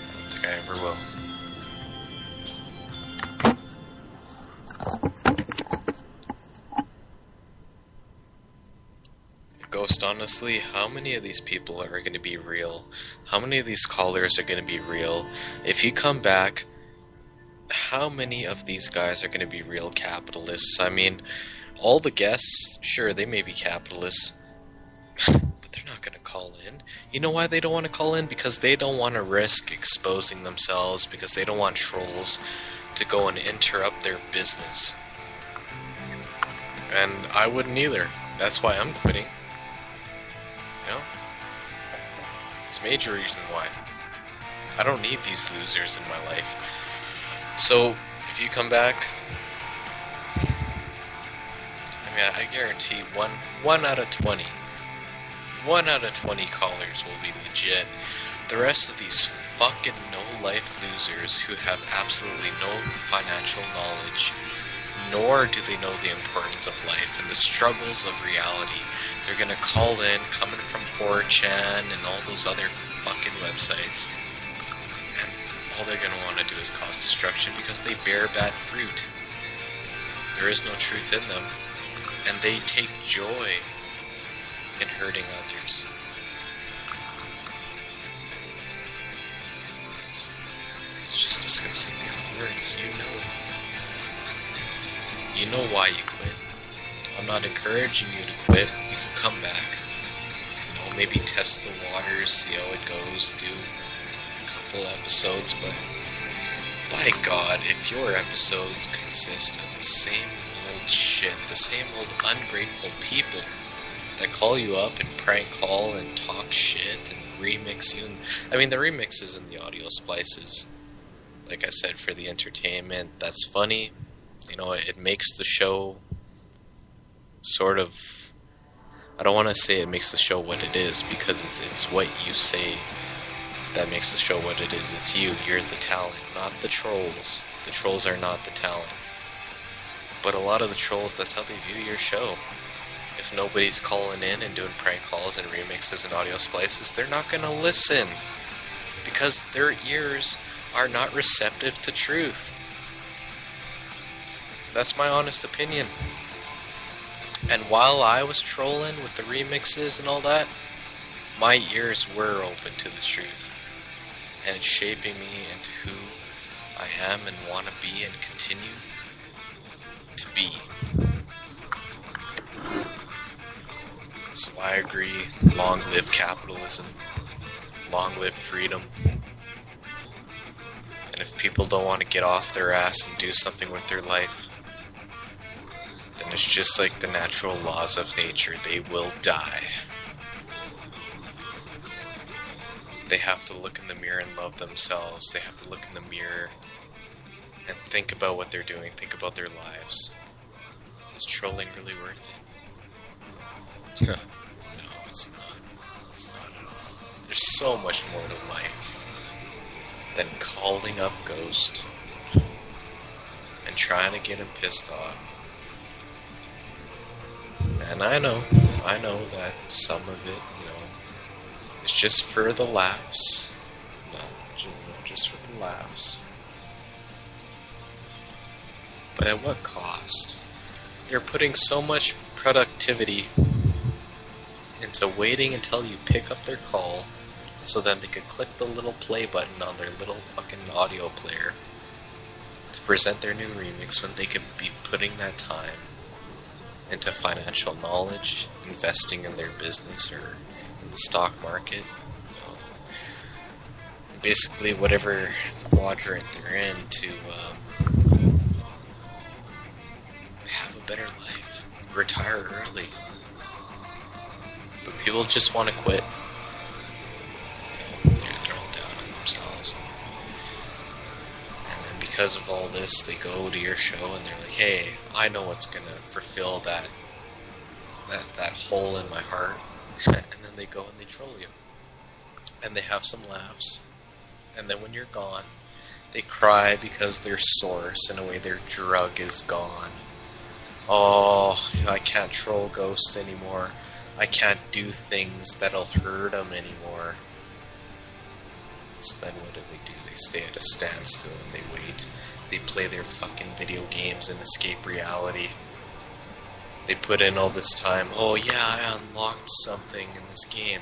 S6: I don't think I ever will. Ghost, honestly, how many of these people are going to be real? How many of these callers are going to be real? If you come back, how many of these guys are going to be real capitalists? I mean, all the guests, sure, they may be capitalists, but they're not going to call in. You know why they don't want to call in? Because they don't want to risk exposing themselves, because they don't want trolls to go and interrupt their business. And I wouldn't either. That's why I'm quitting. You know? It's a major reason why. I don't need these losers in my life. So, if you come back, I mean, I guarantee one out of 20. 1 out of 20 callers will be legit. The rest of these fucking no-life losers who have absolutely no financial knowledge, nor do they know the importance of life and the struggles of reality. They're gonna call in, coming from 4chan and all those other fucking websites, and all they're gonna want to do is cause destruction because they bear bad fruit. There is no truth in them, and they take joy in hurting others. It's just disgusting beyond words. You know why you quit. I'm not encouraging you to quit. You can come back. You know, maybe test the waters, see how it goes, do a couple episodes, but by God, if your episodes consist of the same old shit, the same old ungrateful people that call you up and prank call and talk shit and remix you, I mean, the remixes and the audio splices, like I said, for the entertainment, that's funny. You know, it makes the show sort of, I don't want to say it makes the show what it is, because it's what you say that makes the show what it is. It's you. You're the talent, not the trolls. The trolls are not the talent. But a lot of the trolls, that's how they view your show. If nobody's calling in and doing prank calls and remixes and audio splices, they're not going to listen, because their ears are not receptive to truth. That's my honest opinion. And while I was trolling with the remixes and all that, my ears were open to the truth. And it's shaping me into who I am and want to be and continue to be. So I agree, long live capitalism, long live freedom. And if people don't want to get off their ass and do something with their life, then it's just like the natural laws of nature. They will die. They have to look in the mirror and love themselves. They have to look in the mirror and think about what they're doing. Think about their lives. Is trolling really worth it? No, it's not. It's not at all. There's so much more to life than calling up Ghost and trying to get him pissed off. And I know that some of it, it's just for the laughs. No, just for the laughs. But at what cost? They're putting so much productivity into waiting until you pick up their call so then they could click the little play button on their little fucking audio player to present their new remix, when they could be putting that time into financial knowledge, investing in their business or in the stock market. Basically whatever quadrant they're in to have a better life, retire early. But people just want to quit. They're all down on themselves. And then because of all this, they go to your show and they're like, hey, I know what's going to fulfill that hole in my heart. And then they go and they troll you. And they have some laughs. And then when you're gone, They cry because their source, in a way, their drug is gone. Oh, I can't troll Ghost anymore. I can't do things that'll hurt him anymore. So then what do? They stay at a standstill and they wait. They play their fucking video games and escape reality. They put in all this time. Oh yeah, I unlocked something in this game.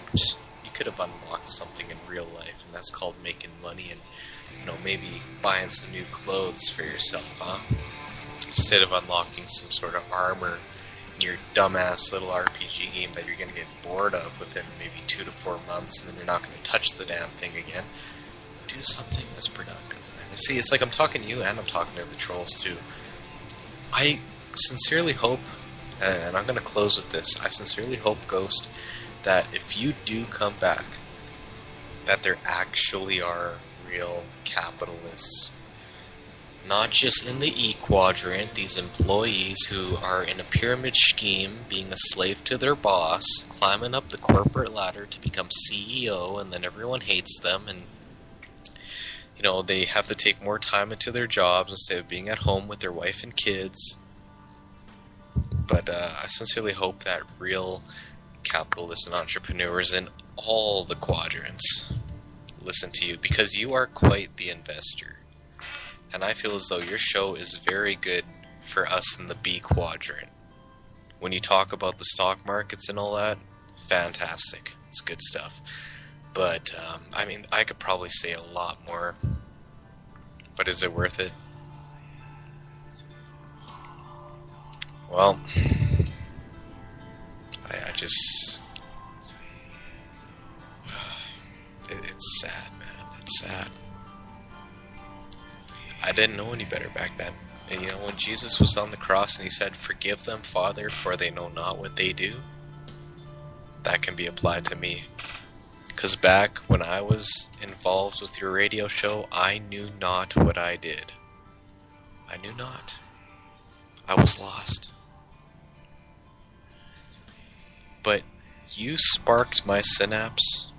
S6: You could have unlocked something in real life, and that's called making money and, maybe buying some new clothes for yourself, huh? Instead of unlocking some sort of armor in your dumbass little RPG game that you're going to get bored of within maybe 2 to 4 months, and then you're not going to touch the damn thing again. Do something that's productive, man. See, it's like I'm talking to you and I'm talking to the trolls too. I sincerely hope, and I'm going to close with this, I sincerely hope, Ghost, that if you do come back, that there actually are real capitalists. Not just in the E quadrant, these employees who are in a pyramid scheme, being a slave to their boss, climbing up the corporate ladder to become CEO, and then everyone hates them, and they have to take more time into their jobs instead of being at home with their wife and kids. But I sincerely hope that real capitalists and entrepreneurs in all the quadrants listen to you, because you are quite the investor. And I feel as though your show is very good for us in the B quadrant. When you talk about the stock markets and all that, fantastic. It's good stuff. But, I could probably say a lot more. But is it worth it? Well, I just... It's sad, man. It's sad. I didn't know any better back then. And when Jesus was on the cross and he said, "Forgive them, Father, for they know not what they do," that can be applied to me. Because back when I was involved with your radio show, I knew not what I did. I knew not. I was lost. But you sparked my synapse,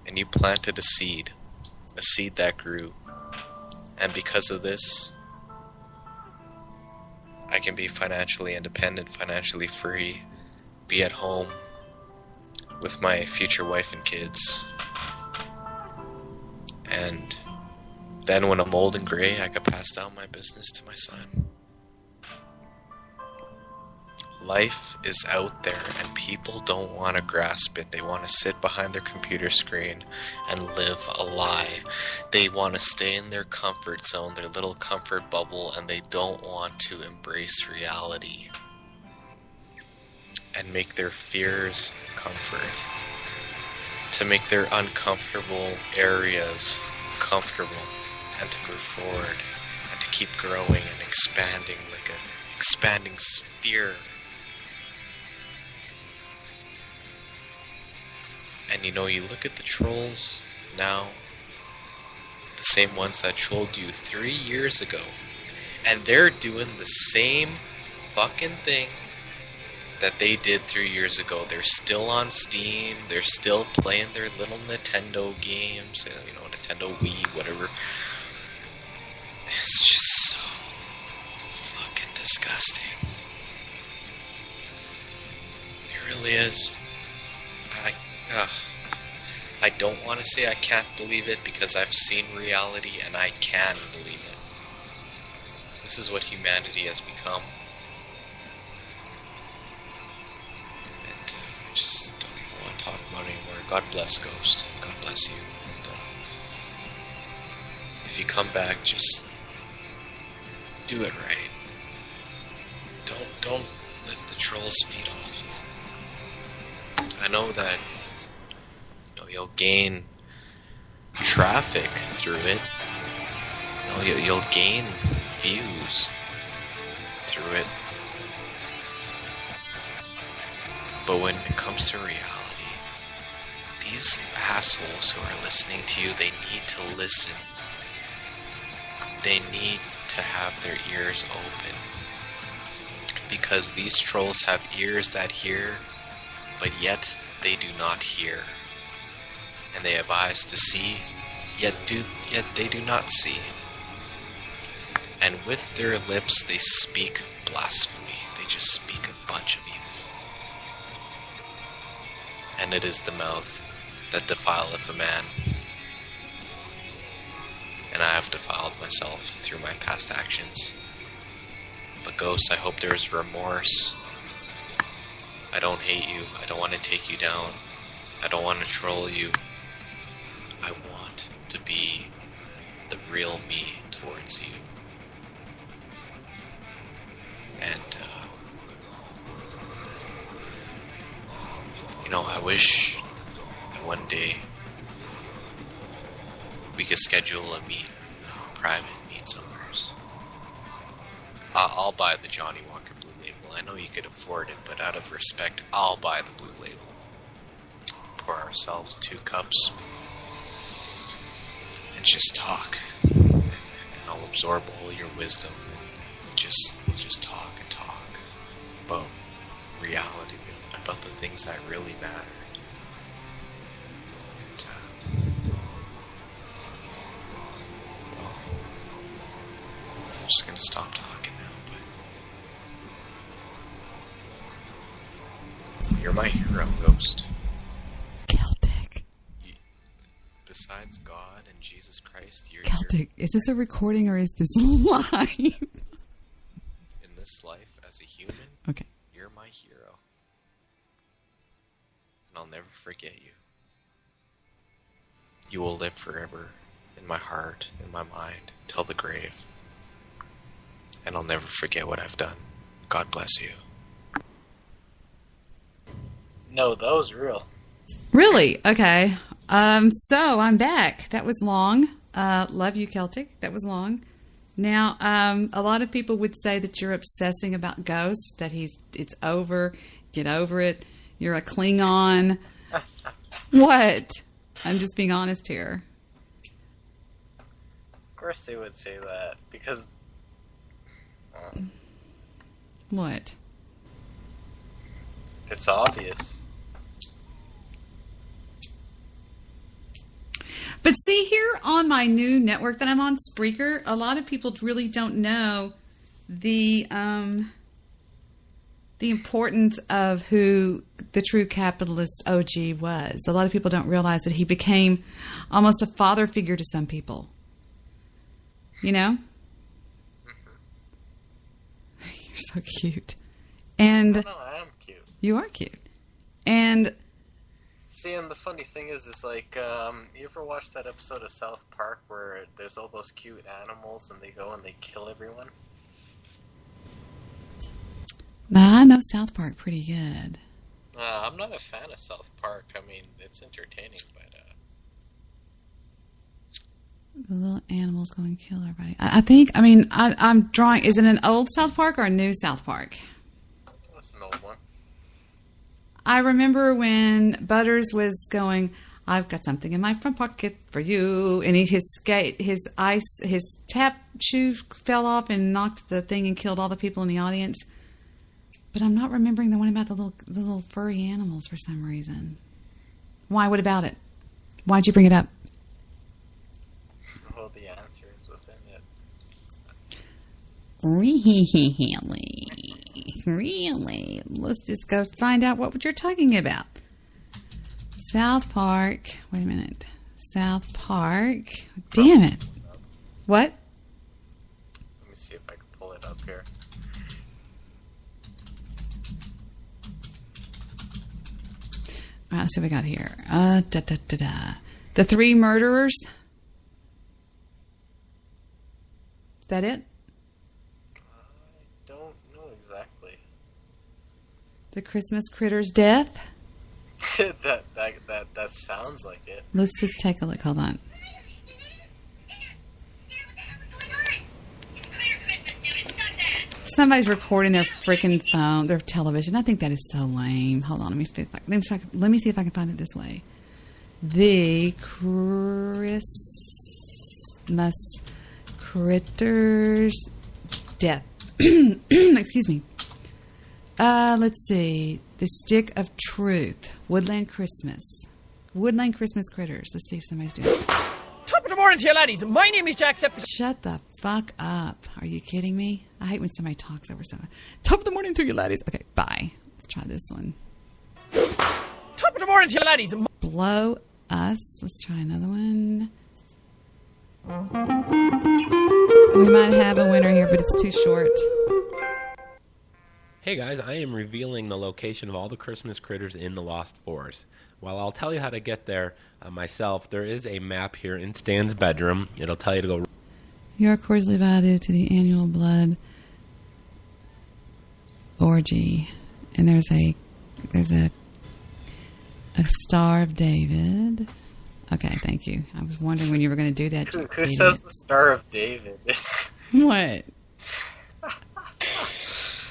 S6: and you planted a seed that grew. And because of this, I can be financially independent, financially free, be at home with my future wife and kids. And then when I'm old and gray, I could pass down my business to my son. Life is out there and people don't want to grasp it. They want to sit behind their computer screen and live a lie. They want to stay in their comfort zone, their little comfort bubble, and they don't want to embrace reality and make their fears comfort. To make their uncomfortable areas comfortable and to move forward and to keep growing and expanding like a expanding sphere. And you look at the trolls now, the same ones that trolled you 3 years ago, and they're doing the same fucking thing that they did 3 years ago. They're still on Steam, they're still playing their little Nintendo games, Nintendo Wii, whatever. It's just so fucking disgusting. It really is. I don't want to say I can't believe it because I've seen reality and I can believe it. This is what humanity has become. And I just don't even want to talk about it anymore. God bless Ghost. God bless you. And if you come back, just do it right. Don't let the trolls feed off you. I know that you'll gain traffic through it. You'll gain views through it. But when it comes to reality, these assholes who are listening to you, they need to listen. They need to have their ears open. Because these trolls have ears that hear, but yet they do not hear. And they have eyes to see, yet they do not see. And with their lips they speak blasphemy. They just speak a bunch of evil. And it is the mouth that defileth a man. And I have defiled myself through my past actions. But Ghost, I hope there is remorse. I don't hate you. I don't want to take you down. I don't want to troll you. I want to be the real me towards you. And, I wish that one day we could schedule a meet, a private meet somewhere. I'll buy the Johnny Walker Blue Label. I know you could afford it, but out of respect, I'll buy the Blue Label. Pour ourselves 2 cups and just talk. And I'll absorb all your wisdom, and we'll just talk and talk about reality, about the things that really matter. And, I'm just gonna stop talking now, but you're my hero, Ghost.
S1: Celtic.
S6: Besides God and Jesus Christ, you're
S1: Celtic. Is this a recording or is this live?
S6: in this life as a human.
S1: Okay.
S6: You're my hero. And I'll never forget you. You will live forever in my heart, in my mind, till the grave. And I'll never forget what I've done. God bless you.
S3: No, that was real.
S1: Really? Okay. So I'm back. That was long. Love you, Celtic. That was long. Now, a lot of people would say that you're obsessing about Ghost, that it's over. Get over it. You're a Klingon. What? I'm just being honest here.
S3: Of course they would say that, because...
S1: What?
S3: It's obvious.
S1: But see, here on my new network that I'm on, Spreaker, a lot of people really don't know the importance of who the true capitalist OG was. A lot of people don't realize that he became almost a father figure to some people. You know? You're so cute. And
S3: No, I am cute.
S1: you are cute. And
S3: See, and the funny thing is like, you ever watch that episode of South Park where there's all those cute animals and they go and they kill everyone?
S1: I know South Park pretty good.
S3: I'm not a fan of South Park. I mean, it's entertaining, but...
S1: The little animals go and kill everybody. I'm drawing... Is it an old South Park or a new South Park?
S3: That's an old one.
S1: I remember when Butters was going, I've got something in my front pocket for you. And his tap shoe fell off and knocked the thing and killed all the people in the audience. But I'm not remembering the one about the little furry animals for some reason. Why? What about it? Why'd you bring it up?
S3: Well, the answer is within it.
S1: Really? Let's just go find out what you're talking about. South Park. Wait a minute. South Park. Damn it. What?
S3: Let me see if I can pull it up here.
S1: All right, let's see what we got here. The Three Murderers. Is that it?
S3: I don't know exactly.
S1: The Christmas Critter's Death?
S3: that sounds like it.
S1: Let's just take a look. Hold on. Somebody's recording their freaking phone, their television. I think that is so lame. Hold on, let me see if I can find it this way. The Christmas Critter's Death. Excuse me. Let's see. The Stick of Truth. Woodland Christmas. Woodland Christmas Critters. Let's see if somebody's doing it.
S7: Top Top of the morning to you, laddies. My name is Jacksepticeye.
S1: Shut the fuck up. Are you kidding me? I hate when somebody talks over someone. Top of the morning to you, laddies. Okay, bye. Let's try this one.
S7: Top of the morning to you, laddies.
S1: Blow us. Let's try another one. We might have a winner here, but it's too short.
S8: Hey guys, I am revealing the location of all the Christmas critters in the Lost Forest. While I'll tell you how to get there myself, there is a map here in Stan's bedroom. It'll tell you to go.
S1: You are cordially invited to the annual blood orgy, and there's a Star of David. Okay, thank you. I was wondering when you were going to do that.
S3: Who says the Star of David? It's
S1: What?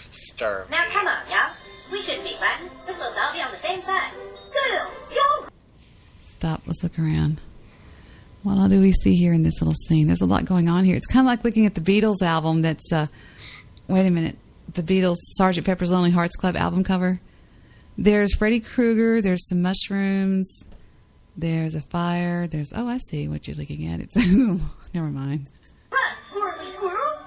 S3: Star of
S9: Now
S3: David.
S9: come on, y'all. We shouldn't be fighting. We're supposed to all be on the same side. Girl, yo!
S1: Stop. Let's look around. What all do we see here in this little scene? There's a lot going on here. It's kind of like looking at the Beatles album that's, wait a minute, the Beatles Sgt. Pepper's Lonely Hearts Club album cover. There's Freddy Krueger. There's some mushrooms. There's a fire. There's, oh, I see what you're looking at. It's, never mind.
S9: What, squirrely squirrel?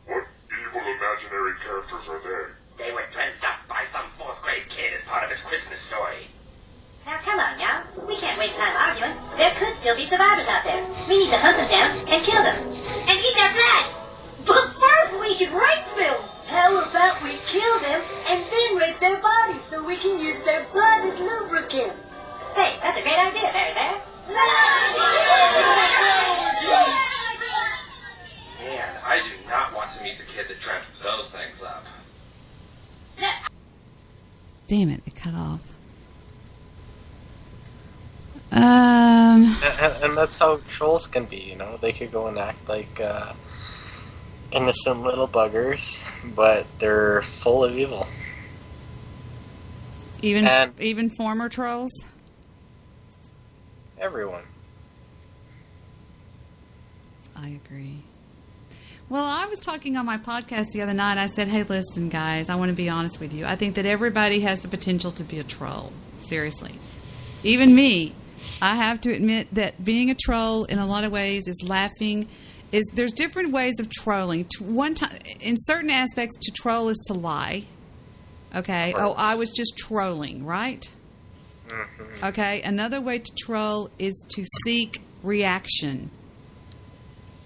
S2: Evil imaginary characters are they?
S10: They were dreamt up by some fourth-grade kid as part of his Christmas story.
S9: Now come on, y'all. We can't waste time arguing. There could still be survivors out there. We need to hunt them down and kill them. And eat their flesh! But first we should rape them! How about we kill them and then rape their bodies so we can use their blood as lubricant? Hey, that's a great idea, Mary Bear.
S10: Man, I do not want to meet the kid that dreamt those things up.
S1: Damn it, it cut off.
S3: And that's how trolls can be, you know? They could go and act like innocent little buggers, but they're full of evil.
S1: Even former trolls?
S3: Everyone.
S1: I agree. Well, I was talking on my podcast the other night. I said, hey, listen, guys, I want to be honest with you. I think that everybody has the potential to be a troll. Seriously. Even me. I have to admit that being a troll in a lot of ways is laughing. There's different ways of trolling. In certain aspects, to troll is to lie. Okay? Oh, I was just trolling, right?
S3: Mm-hmm.
S1: Okay? Another way to troll is to seek reaction.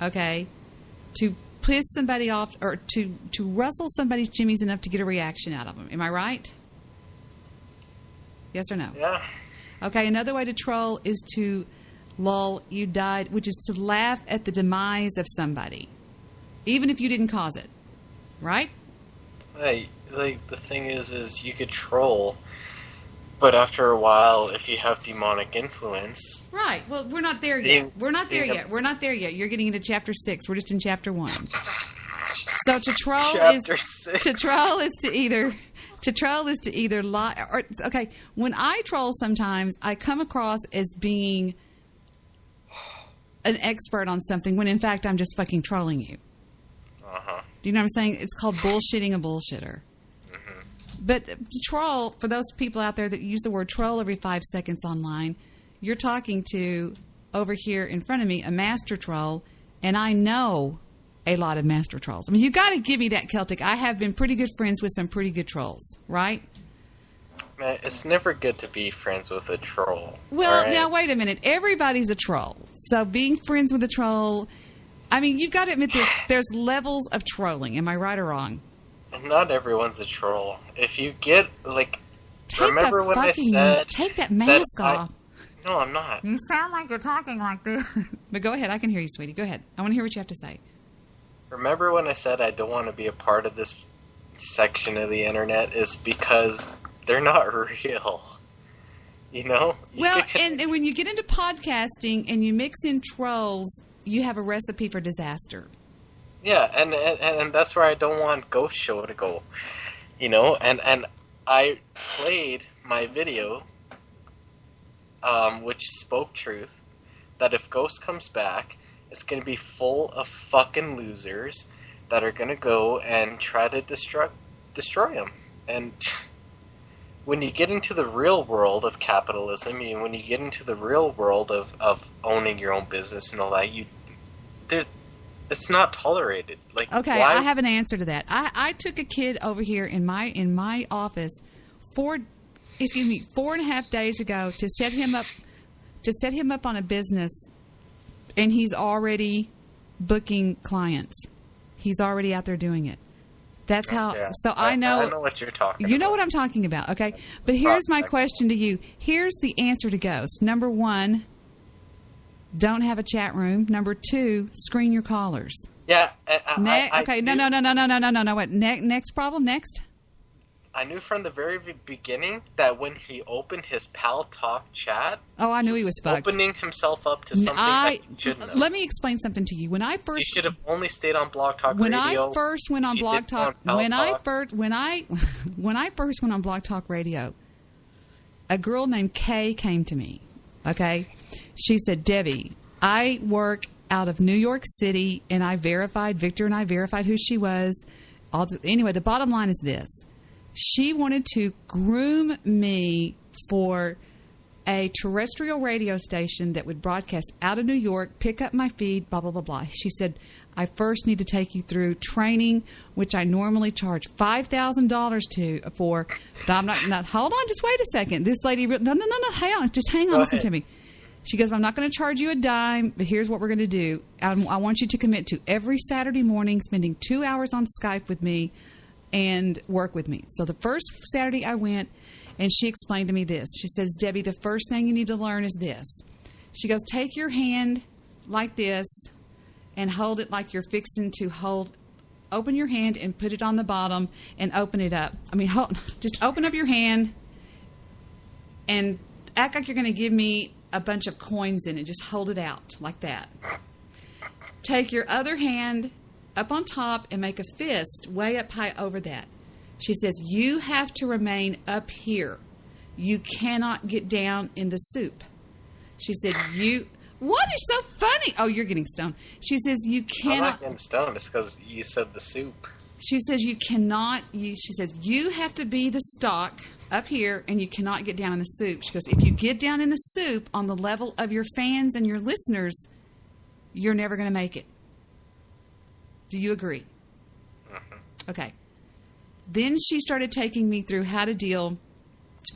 S1: Okay? To piss somebody off or to rustle somebody's jimmies enough to get a reaction out of them. Am I right? Yes or no?
S3: Yeah.
S1: Okay, another way to troll is to lol, you died, which is to laugh at the demise of somebody, even if you didn't cause it. Right?
S3: Hey, like, the thing is you could troll, but after a while, if you have demonic influence...
S1: Right. Well, we're not there yet. We're not there yet. We're not there yet. You're getting into chapter 6. We're just in chapter 1. So to troll
S3: Chapter 6.
S1: To troll is to either lie or okay. When I troll, sometimes I come across as being an expert on something when in fact I'm just fucking trolling you.
S3: Uh-huh.
S1: Do you know what I'm saying? It's called bullshitting a bullshitter.
S3: Mm-hmm.
S1: But to troll, for those people out there that use the word troll every 5 seconds online, you're talking to, over here in front of me, a master troll, and I know a lot of master trolls. I mean, you got to give me that, Celtic. I have been pretty good friends with some pretty good trolls, right?
S3: Man, it's never good to be friends with a troll.
S1: Well,
S3: right?
S1: now, wait a minute. Everybody's a troll. So being friends with a troll, I mean, you've got to admit there's levels of trolling. Am I right or wrong?
S3: Not everyone's a troll. If you get, like...
S1: Take that mask off.
S3: No, I'm not.
S1: You sound like you're talking like this. But go ahead. I can hear you, sweetie. Go ahead. I want to hear what you have to say.
S3: Remember when I said I don't want to be a part of this section of the internet? Is because they're not real. You know?
S1: Well, and when you get into podcasting and you mix in trolls, you have a recipe for disaster.
S3: Yeah, and that's where I don't want Ghost Show to go. You know? And I played my video, which spoke truth, that if Ghost comes back, it's going to be full of fucking losers that are going to go and try to destroy him. And when you get into the real world of capitalism, when you get into the real world of owning your own business and all that, it's not tolerated. Like,
S1: Okay,
S3: why?
S1: I have an answer to that. I took a kid over here in my office 4.5 days ago to set him up on a business, and he's already booking clients. He's already out there doing it. That's how.
S3: Yeah.
S1: So I know.
S3: I know what you're talking about.
S1: You know what I'm talking about, okay? But here's my question to you. Here's the answer to Ghost. Number 1, don't have a chat room. Number 2, screen your callers.
S3: Yeah.
S1: No. What? Next problem. Next.
S3: I knew from the very beginning that when he opened his Pal Talk chat,
S1: Oh, I knew he was fucked.
S3: opening himself up to something that he shouldn't have.
S1: Let me explain something to you. When I
S3: He
S1: first
S3: should have only stayed on Blog Talk
S1: when
S3: Radio.
S1: I first went on
S3: He
S1: Blog
S3: didn't go on
S1: Talk,
S3: Pal
S1: when I
S3: Talk.
S1: first went on Blog Talk Radio, a girl named Kay came to me. Okay, she said, "Debbie, I work out of New York City, and Victor and I verified who she was." Anyway, the bottom line is this: she wanted to groom me for a terrestrial radio station that would broadcast out of New York, pick up my feed, blah, blah, blah, blah. She said, I first need to take you through training, which I normally charge $5,000 for, but I'm not, hold on, just wait a second. This lady, no, hang on, just hang on, listen to me. She goes, I'm not going to charge you a dime, but here's what we're going to do. I want you to commit to every Saturday morning spending 2 hours on Skype with me and work with me. So the first Saturday I went, and she explained to me this. She says, Debbie, the first thing you need to learn is this. She goes, take your hand like this and hold it like you're fixing to open your hand and put it on the bottom and open it up. Just open up your hand and act like you're going to give me a bunch of coins in it. Just hold it out like that. Take your other hand up on top and make a fist way up high over that. She says, you have to remain up here. You cannot get down in the soup. She said, what is so funny? Oh, you're getting stoned. She says, you cannot.
S3: I'm not getting stoned. It's because you said the soup.
S1: She says, you cannot. She says, you have to be the stock up here, and you cannot get down in the soup. She goes, if you get down in the soup on the level of your fans and your listeners, you're never going to make it. Do you agree? Mm-hmm. Okay. Then she started taking me through how to deal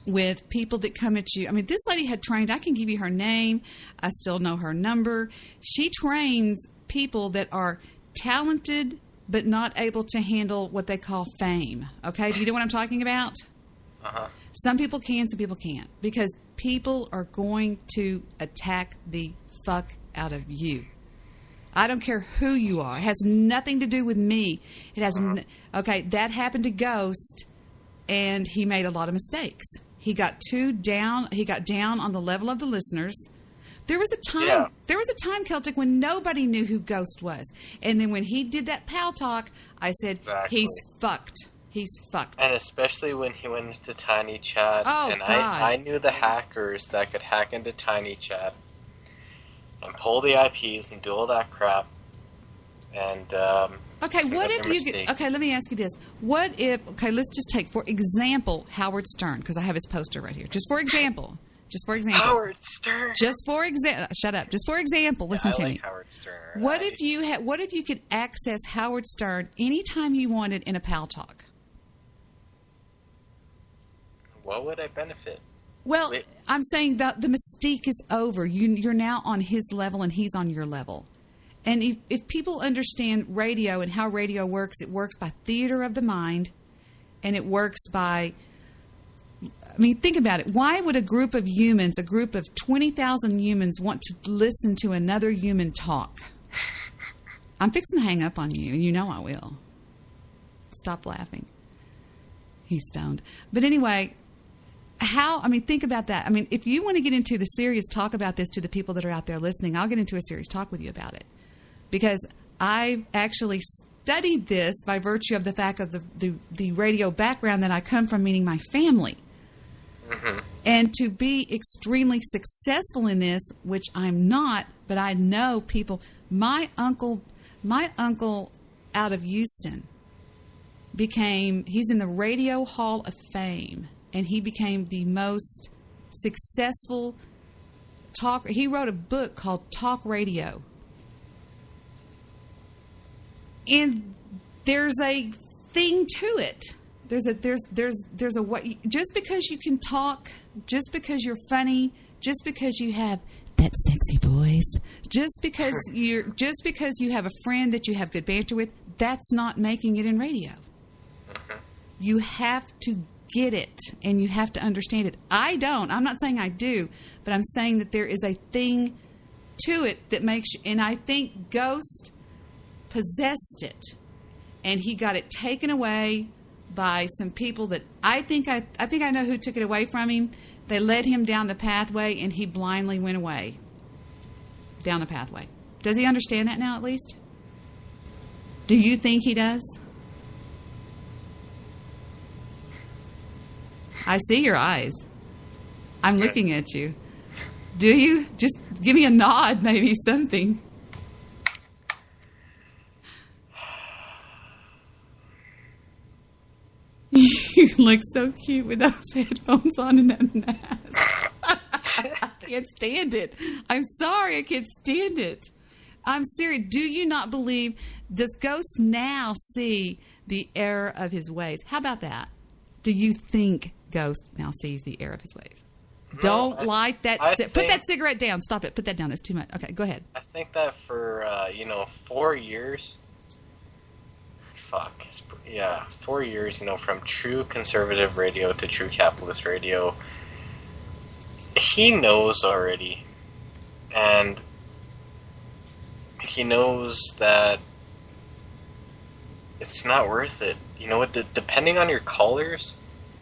S1: with people that come at you. This lady had trained. I can give you her name. I still know her number. She trains people that are talented but not able to handle what they call fame. Okay? Do you know what I'm talking about?
S3: Uh-huh.
S1: Some people can, some people can't. Because people are going to attack the fuck out of you. I don't care who you are. It has nothing to do with me. It has okay, that happened to Ghost, and he made a lot of mistakes. He got down on the level of the listeners. There was a time, Celtic, when nobody knew who Ghost was. And then when he did that Pal Talk, I said,
S3: Exactly.
S1: he's fucked. He's fucked.
S3: And especially when he went into Tiny Chat.
S1: Oh,
S3: and
S1: God.
S3: I knew the hackers that could hack into Tiny Chat and pull the IPs and do all that crap. And
S1: okay, what if you get, okay, let me ask you this. What if, okay, let's just take, for example, Howard Stern, because I have his poster right here. Just for example.
S3: Howard Stern.
S1: Just for example, shut up. Just for example, listen to me.
S3: Howard Stern.
S1: What if you could access Howard Stern anytime you wanted in a Pal Talk?
S3: What would I benefit?
S1: Well, I'm saying that the mystique is over. You're now on his level and he's on your level. And if people understand radio and how radio works, it works by theater of the mind, and it works by, think about it. Why would a group of humans, a group of 20,000 humans, want to listen to another human talk? I'm fixing to hang up on you, and you know I will. Stop laughing. He's stoned. But anyway, think about that. If you want to get into the serious talk about this to the people that are out there listening, I'll get into a serious talk with you about it. Because I've actually studied this by virtue of the fact of the radio background that I come from, meaning my family. Mm-hmm. And to be extremely successful in this, which I'm not, but I know people. My uncle out of Houston he's in the Radio Hall of Fame. and he became the most successful talk. He wrote a book called Talk Radio. And there's a thing to it. There's a way. Just because you can talk, just because you're funny, just because you have that sexy voice, just because you have a friend that you have good banter with, that's not making it in radio. You have to get it, and you have to understand it. I don't. I'm not saying I do, but I'm saying that there is a thing to it that makes you, and I think Ghost possessed it, and he got it taken away by some people that I think I know who took it away from him. They led him down the pathway, and he blindly went away down the pathway. Does he understand that now, at least? Do you think he does? I see your eyes. I'm looking at you. Do you? Just give me a nod, maybe, something. You look so cute with those headphones on and that mask. I can't stand it. I'm sorry, I can't stand it. I'm serious. Do you not believe, does Ghost now see the error of his ways? How about that? Do you think Ghost now sees the error of his ways?
S3: No,
S1: Don't light that. Put that cigarette down. Stop it. Put that down. That's too much. Okay, go ahead.
S3: I think that for 4 years. 4 years. From true conservative radio to true capitalist radio, he knows already, and he knows that it's not worth it. You know what? Depending on your callers,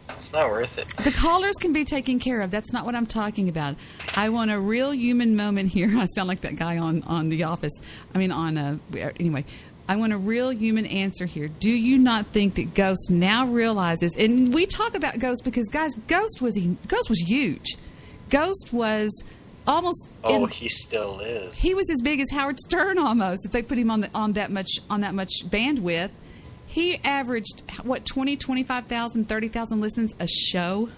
S3: it's not worth it.
S1: The callers can be taken care of. That's not what I'm talking about. I want a real human moment here. I sound like that guy on The Office. Anyway. I want a real human answer here. Do you not think that Ghost now realizes, and we talk about Ghost because, guys, Ghost was huge. Ghost was almost.
S3: He still is.
S1: He was as big as Howard Stern almost. If they put him on that much bandwidth, he averaged 20, 25,000, 30,000 listens a show,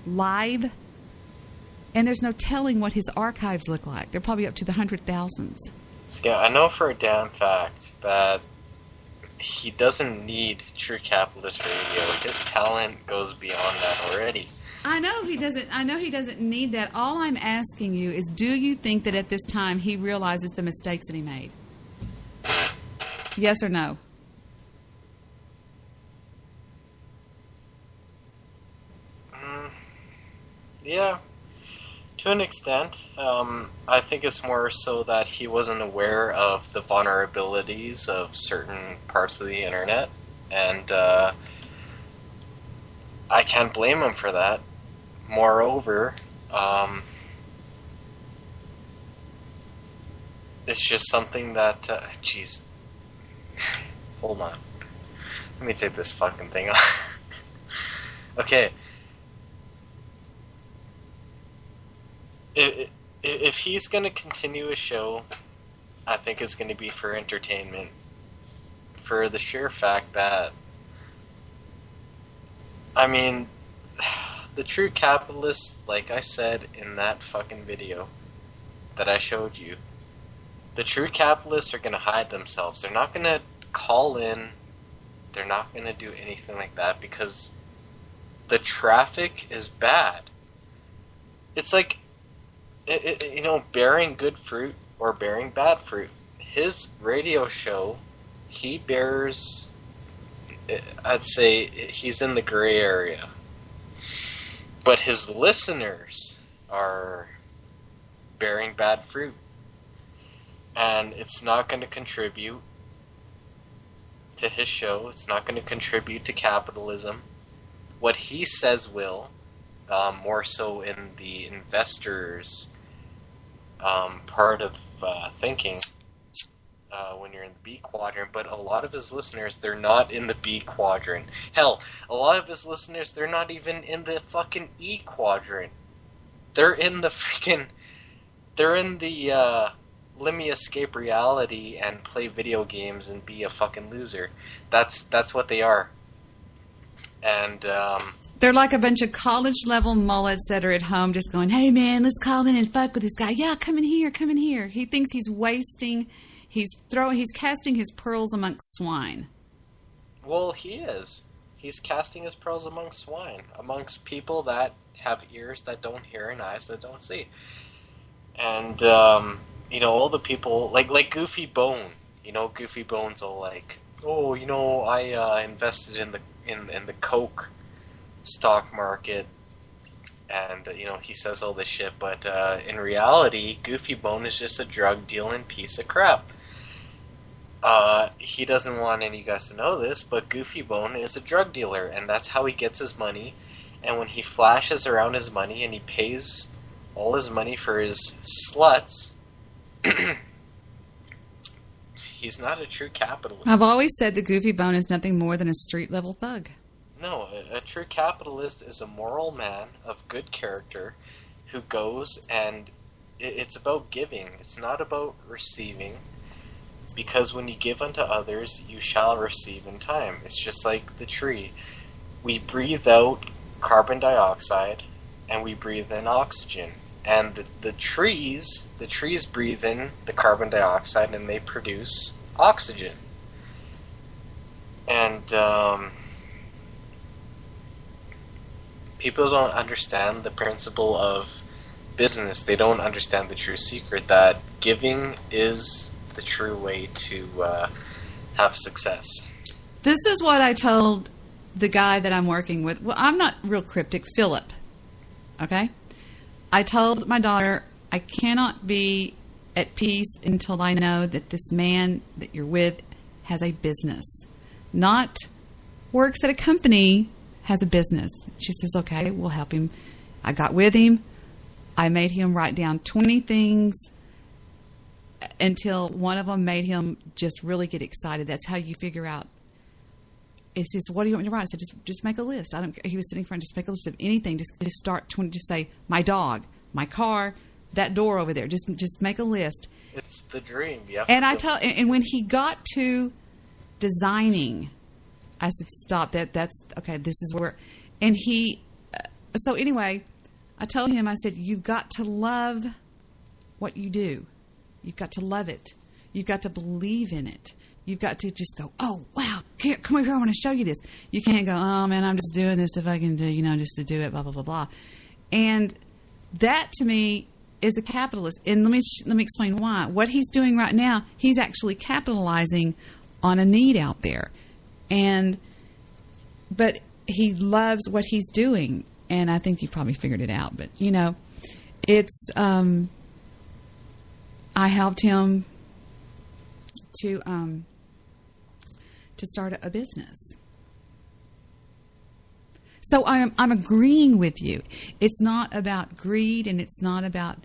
S1: live, and there's no telling what his archives look like. They're probably up to the 100,000s.
S3: So, yeah, I know for a damn fact that he doesn't need true capitalist radio. His talent goes beyond that already.
S1: I know he doesn't need that. All I'm asking you is, do you think that at this time he realizes the mistakes that he made? Yes or no?
S3: Yeah. To an extent, I think it's more so that he wasn't aware of the vulnerabilities of certain parts of the internet, and I can't blame him for that. Moreover, it's just something that, jeez, hold on, let me take this fucking thing off. Okay. If he's going to continue a show, I think it's going to be for entertainment. For the sheer fact that, the true capitalists, like I said in that fucking video that I showed you, the true capitalists are going to hide themselves. They're not going to call in. They're not going to do anything like that because the traffic is bad. It's like, bearing good fruit or bearing bad fruit. His radio show, he bears, I'd say he's in the gray area. But his listeners are bearing bad fruit. And it's not going to contribute to his show. It's not going to contribute to capitalism. What he says will, more so in the investors' part of thinking when you're in the B quadrant, but a lot of his listeners, they're not in the B quadrant. Hell, a lot of his listeners, they're not even in the fucking E quadrant. They're in the let me escape reality and play video games and be a fucking loser. That's what they are. And
S1: they're like a bunch of college-level mullets that are at home just going, hey, man, let's call in and fuck with this guy. Yeah, come in here, come in here. He thinks he's wasting, he's casting his pearls amongst swine.
S3: well, he is. He's casting his pearls amongst swine, amongst people that have ears that don't hear and eyes that don't see. And all the people like Goofy Bone. Goofy Bone's all like, oh, I invested in the Coke stock market, and he says all this shit, but in reality, Goofy Bone is just a drug dealing piece of crap. He doesn't want any of you guys to know this, but Goofy Bone is a drug dealer, and that's how he gets his money. And when he flashes around his money and he pays all his money for his sluts, he's not a true capitalist.
S1: I've always said that Goofy Bone is nothing more than a street-level thug.
S3: No, a true capitalist is a moral man of good character who goes and it's about giving. It's not about receiving, because when you give unto others, you shall receive in time. It's just like the tree. We breathe out carbon dioxide and we breathe in oxygen. And the trees breathe in the carbon dioxide and they produce oxygen. And people don't understand the principle of business. They don't understand the true secret that giving is the true way to have success.
S1: This is what I told the guy that I'm working with. Well, I'm not real cryptic, Philip. Okay? I told my daughter, I cannot be at peace until I know that this man that you're with has a business. Not works at a company, has a business. She says, okay, we'll help him. I got with him. I made him write down 20 things until one of them made him just really get excited. That's how you figure out. He says, what do you want me to write? I said, just make a list. I don't. He was sitting in front, just make a list of anything. Just start 20. Just say my dog, my car, that door over there. Just make a list.
S3: It's the dream.
S1: And and when he got to designing, I said, stop. That's okay. This is where, and he. So anyway, I told him. I said, you've got to love what you do. You've got to love it. You've got to believe in it. You've got to just go, oh, wow, here, come over here, I want to show you this. You can't go, oh, man, I'm just doing this if I can do, just to do it, blah, blah, blah, blah. And that, to me, is a capitalist. And let me explain why. What he's doing right now, he's actually capitalizing on a need out there. But he loves what he's doing. And I think you probably figured it out. But, it's, I helped him to start a business. So I'm agreeing with you. It's not about greed, and it's not about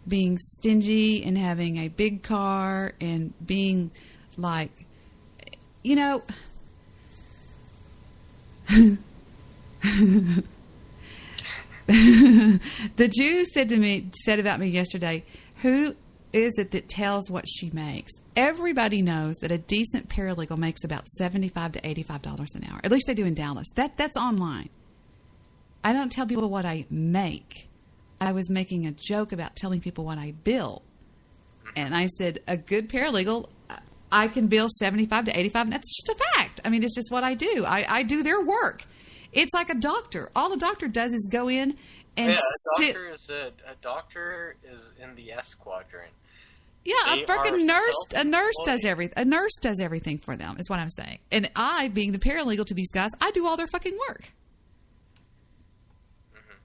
S1: being stingy and having a big car and being like, the Jew said about me yesterday, who is it that tells what she makes? Everybody knows that a decent paralegal makes about $75 to $85 an hour. At least they do in Dallas. That's online. I don't tell people what I make. I was making a joke about telling people what I bill. And I said, a good paralegal, I can bill $75 to $85, and that's just a fact. I mean, it's just what I do. I do their work. It's like a doctor. All a doctor does is go in and sit.
S3: A doctor is in the S quadrant.
S1: Yeah, a nurse does everything. A nurse does everything for them, is what I'm saying. And I, being the paralegal to these guys, I do all their fucking work. Mm-hmm.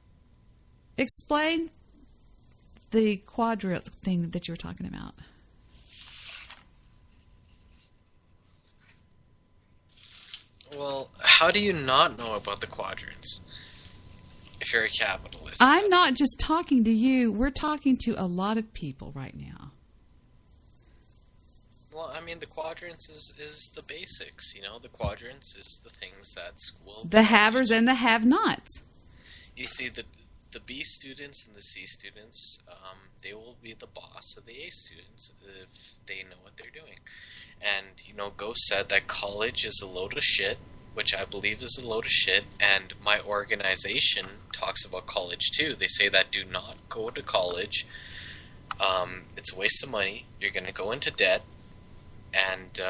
S1: Explain the quadrant thing that you were talking about.
S3: Well, how do you not know about the quadrants if you're a capitalist?
S1: I'm not just talking to you. We're talking to a lot of people right now.
S3: Well, I mean, the quadrants is the basics, The quadrants is the things that school...
S1: The havers and the have-nots.
S3: You see, the B students and the C students, they will be the boss of the A students if they know what they're doing. And, Ghost said that college is a load of shit,
S6: which I believe is a load of shit, and my organization talks about college too. They say that do not go to college. It's a waste of money. You're going to go into debt, and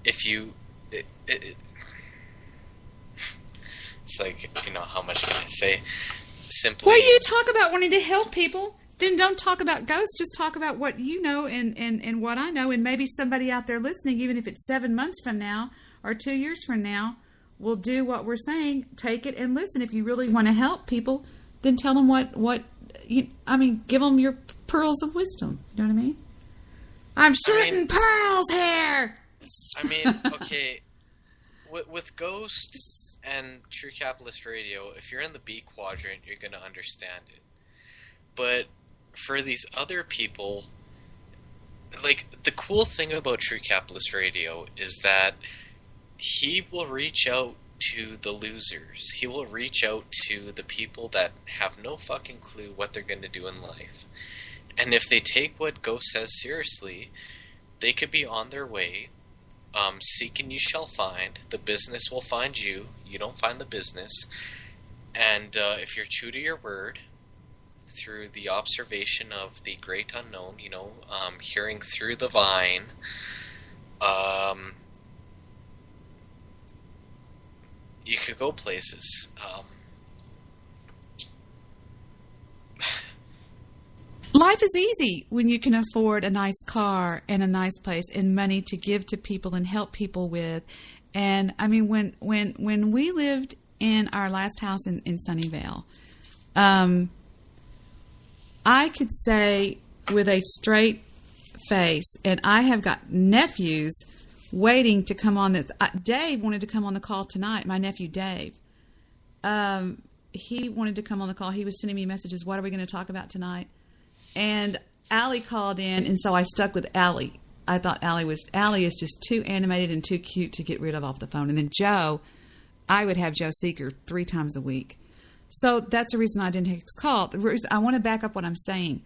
S6: if you... it's like, how much can I say? Simply...
S1: Well, you talk about wanting to help people. Then don't talk about ghosts. Just talk about what you know and what I know. And maybe somebody out there listening, even if it's 7 months from now or 2 years from now, will do what we're saying. Take it and listen. If you really want to help people, then tell them give them your pearls of wisdom. You know what I mean? I'm shooting pearls here.
S6: I mean, okay, with Ghost and True Capitalist Radio, if you're in the B quadrant, you're going to understand it. But for these other people, like, the cool thing about True Capitalist Radio is that he will reach out to the losers. He will reach out to the people that have no fucking clue what they're going to do in life. And if they take what Ghost says seriously, they could be on their way. Seek and you shall find. The business will find you. You don't find the business. And if you're true to your word, through the observation of the great unknown, hearing through the vine, you could go places.
S1: Life is easy when you can afford a nice car and a nice place and money to give to people and help people with. And I mean, when we lived in our last house in Sunnyvale, I could say with a straight face, and I have got nephews waiting to come on this. Dave wanted to come on the call tonight. My nephew Dave, he wanted to come on the call. He was sending me messages. What are we going to talk about tonight? And Allie called in, and so I stuck with Allie. I thought Allie is just too animated and too cute to get rid of off the phone. And then Joe, I would have Joe Seeker 3 times a week. So that's the reason I didn't take his call. I want to back up what I'm saying.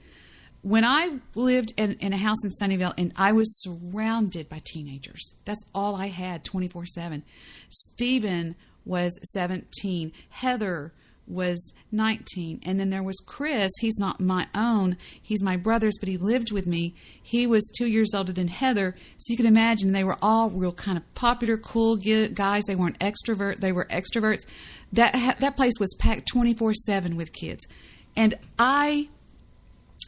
S1: When I lived in a house in Sunnyvale and I was surrounded by teenagers, that's all I had 24/7. Stephen was 17. Heather was 19. And then there was Chris. He's not my own. He's my brother's, but he lived with me. He was 2 years older than Heather. So you can imagine they were all real kind of popular, cool guys. They weren't extrovert. They were extroverts. That place was packed 24/7 with kids. And I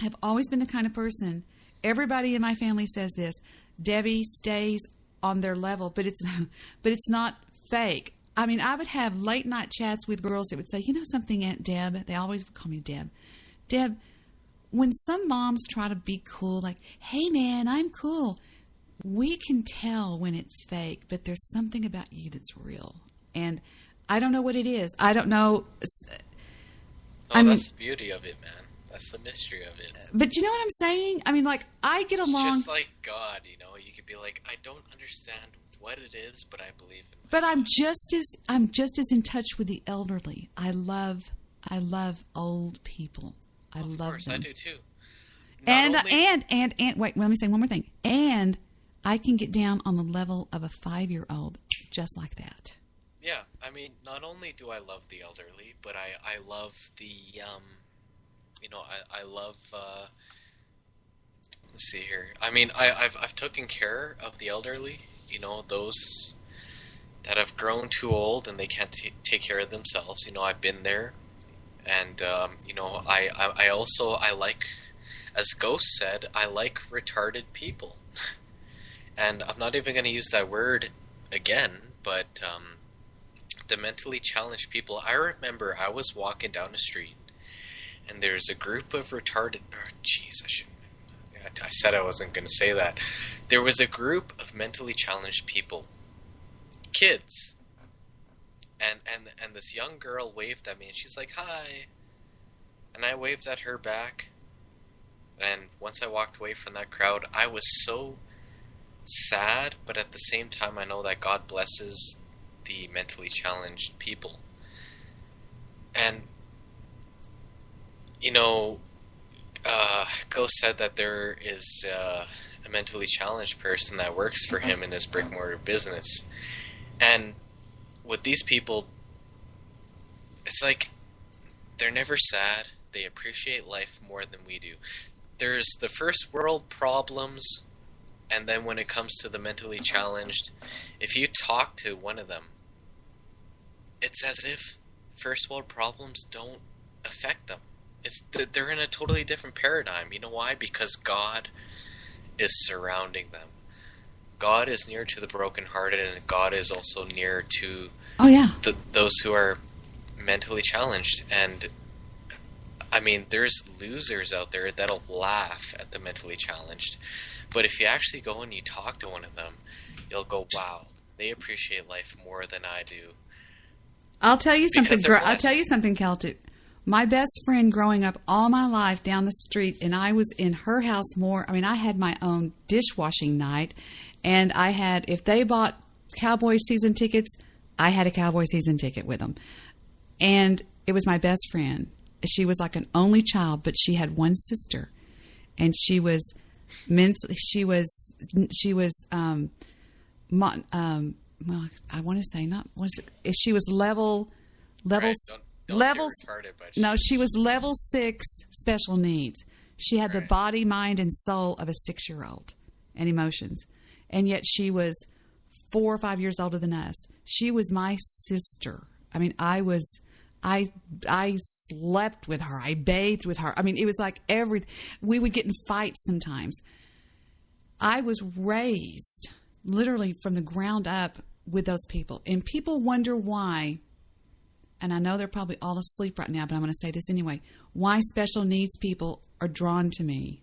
S1: have always been the kind of person, everybody in my family says this, Debbie stays on their level, but it's not fake. I mean, I would have late night chats with girls that would say, you know something, Aunt Deb? They always would call me Deb. Deb, when some moms try to be cool, like, hey man, I'm cool, we can tell when it's fake, but there's something about you that's real. And I don't know what it is. I don't know.
S6: That's the beauty of it, man. That's the mystery of it.
S1: But you know what I'm saying? I mean, like, I get along.
S6: It's just like God, you could be like, I don't understand what it is, but I believe in it.
S1: But I'm just as in touch with the elderly. I love old people. I love them. Of course, I
S6: do too.
S1: And wait, let me say one more thing. And I can get down on the level of a 5-year-old just like that.
S6: Yeah, I mean, not only do I love the elderly, but I love the I love let's see here. I mean, I've taken care of the elderly, those that have grown too old and they can't take care of themselves. I've been there, and I also like, as Ghost said, I like retarded people. And I'm not even going to use that word again, but the mentally challenged people. I remember I was walking down the street, and there's a group of retarded... I said I wasn't going to say that. There was a group of mentally challenged people. Kids. And this young girl waved at me, and she's like, hi. And I waved at her back. And once I walked away from that crowd, I was so sad, but at the same time, I know that God blesses the mentally challenged people. And Ghost said that there is a mentally challenged person that works for him in his brick mortar business. And with these people, it's like they're never sad. They appreciate life more than we do. There's the first world problems, and then when it comes to the mentally challenged, if you talk to one of them, it's as if first world problems don't affect them. They're in a totally different paradigm. You know why? Because God is surrounding them. God is near to the brokenhearted, and God is also near to those who are mentally challenged. And I mean, there's losers out there that'll laugh at the mentally challenged, but if you actually go and you talk to one of them, you'll go, wow, they appreciate life more than I do.
S1: I'll tell you something. I'll tell you something, Celtic. My best friend growing up all my life down the street, and I was in her house more. I mean, I had my own dishwashing night, and I had, if they bought Cowboy season tickets, I had a Cowboy season ticket with them. And it was my best friend. She was like an only child, but she had one sister, and she was mentally, well, I want to say not, she was level,
S6: Right,
S1: levels. No, she was level 6 special needs. She had the body, mind, and soul of a 6-year-old, and emotions, and yet she was 4 or 5 years older than us. She was my sister. I mean, I slept with her. I bathed with her. I mean, it was like we would get in fights sometimes. I was raised literally from the ground up with those people, and people wonder why. And I know they're probably all asleep right now, but I'm going to say this anyway. Why special needs people are drawn to me.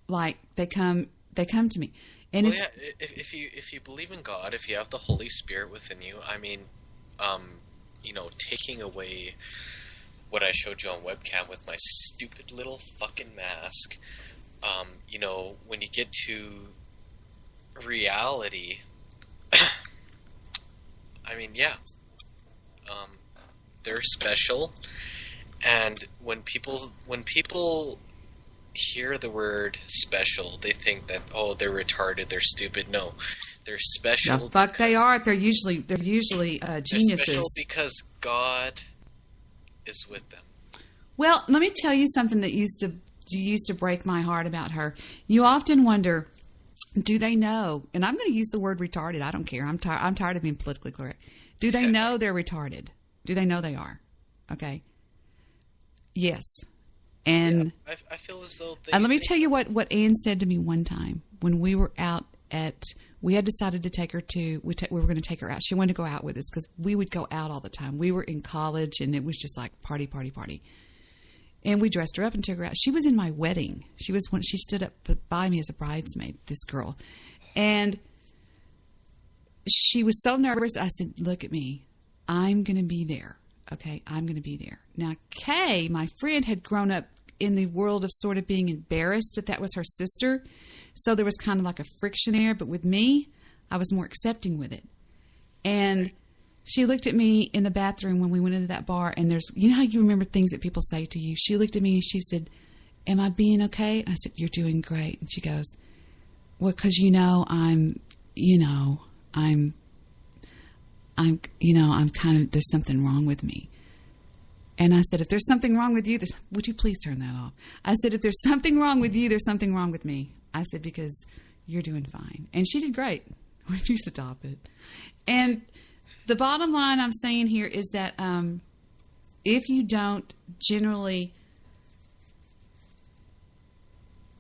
S1: Like they come to me. And
S6: well, if you believe in God, if you have the Holy Spirit within you, I mean, taking away what I showed you on webcam with my stupid little fucking mask, when you get to reality, I mean, yeah. They're special, and when people hear the word special, they think that, oh, they're retarded, they're stupid. No, they're special.
S1: The fuck they are. They're usually geniuses.
S6: They're special because God is with them.
S1: Well, let me tell you something that used to break my heart about her. You often wonder, do they know? And I'm going to use the word retarded. I don't care. I'm tired of being politically correct. Do they know they're retarded? Do they know they are? Okay. Yes. And
S6: yeah, I feel as though
S1: and let me tell you what Ann said to me one time when we were out we had decided to take her we were going to take her out. She wanted to go out with us because we would go out all the time. We were in college, and it was just like party. And we dressed her up and took her out. She was in my wedding. She stood up by me as a bridesmaid, this girl. And she was so nervous. I said, look at me. I'm going to be there. Okay, I'm going to be there. Now, Kay, my friend, had grown up in the world of sort of being embarrassed that was her sister. So there was kind of like a friction there. But with me, I was more accepting with it. And she looked at me in the bathroom when we went into that bar. And you know how you remember things that people say to you? She looked at me and she said, am I being okay? And I said, you're doing great. And she goes, well, because I'm kind of, there's something wrong with me. And I said, if there's something wrong with you, would you please turn that off? I said, if there's something wrong with you, there's something wrong with me. I said, because you're doing fine. And she did great. Would you stop it? And the bottom line I'm saying here is that if you don't generally,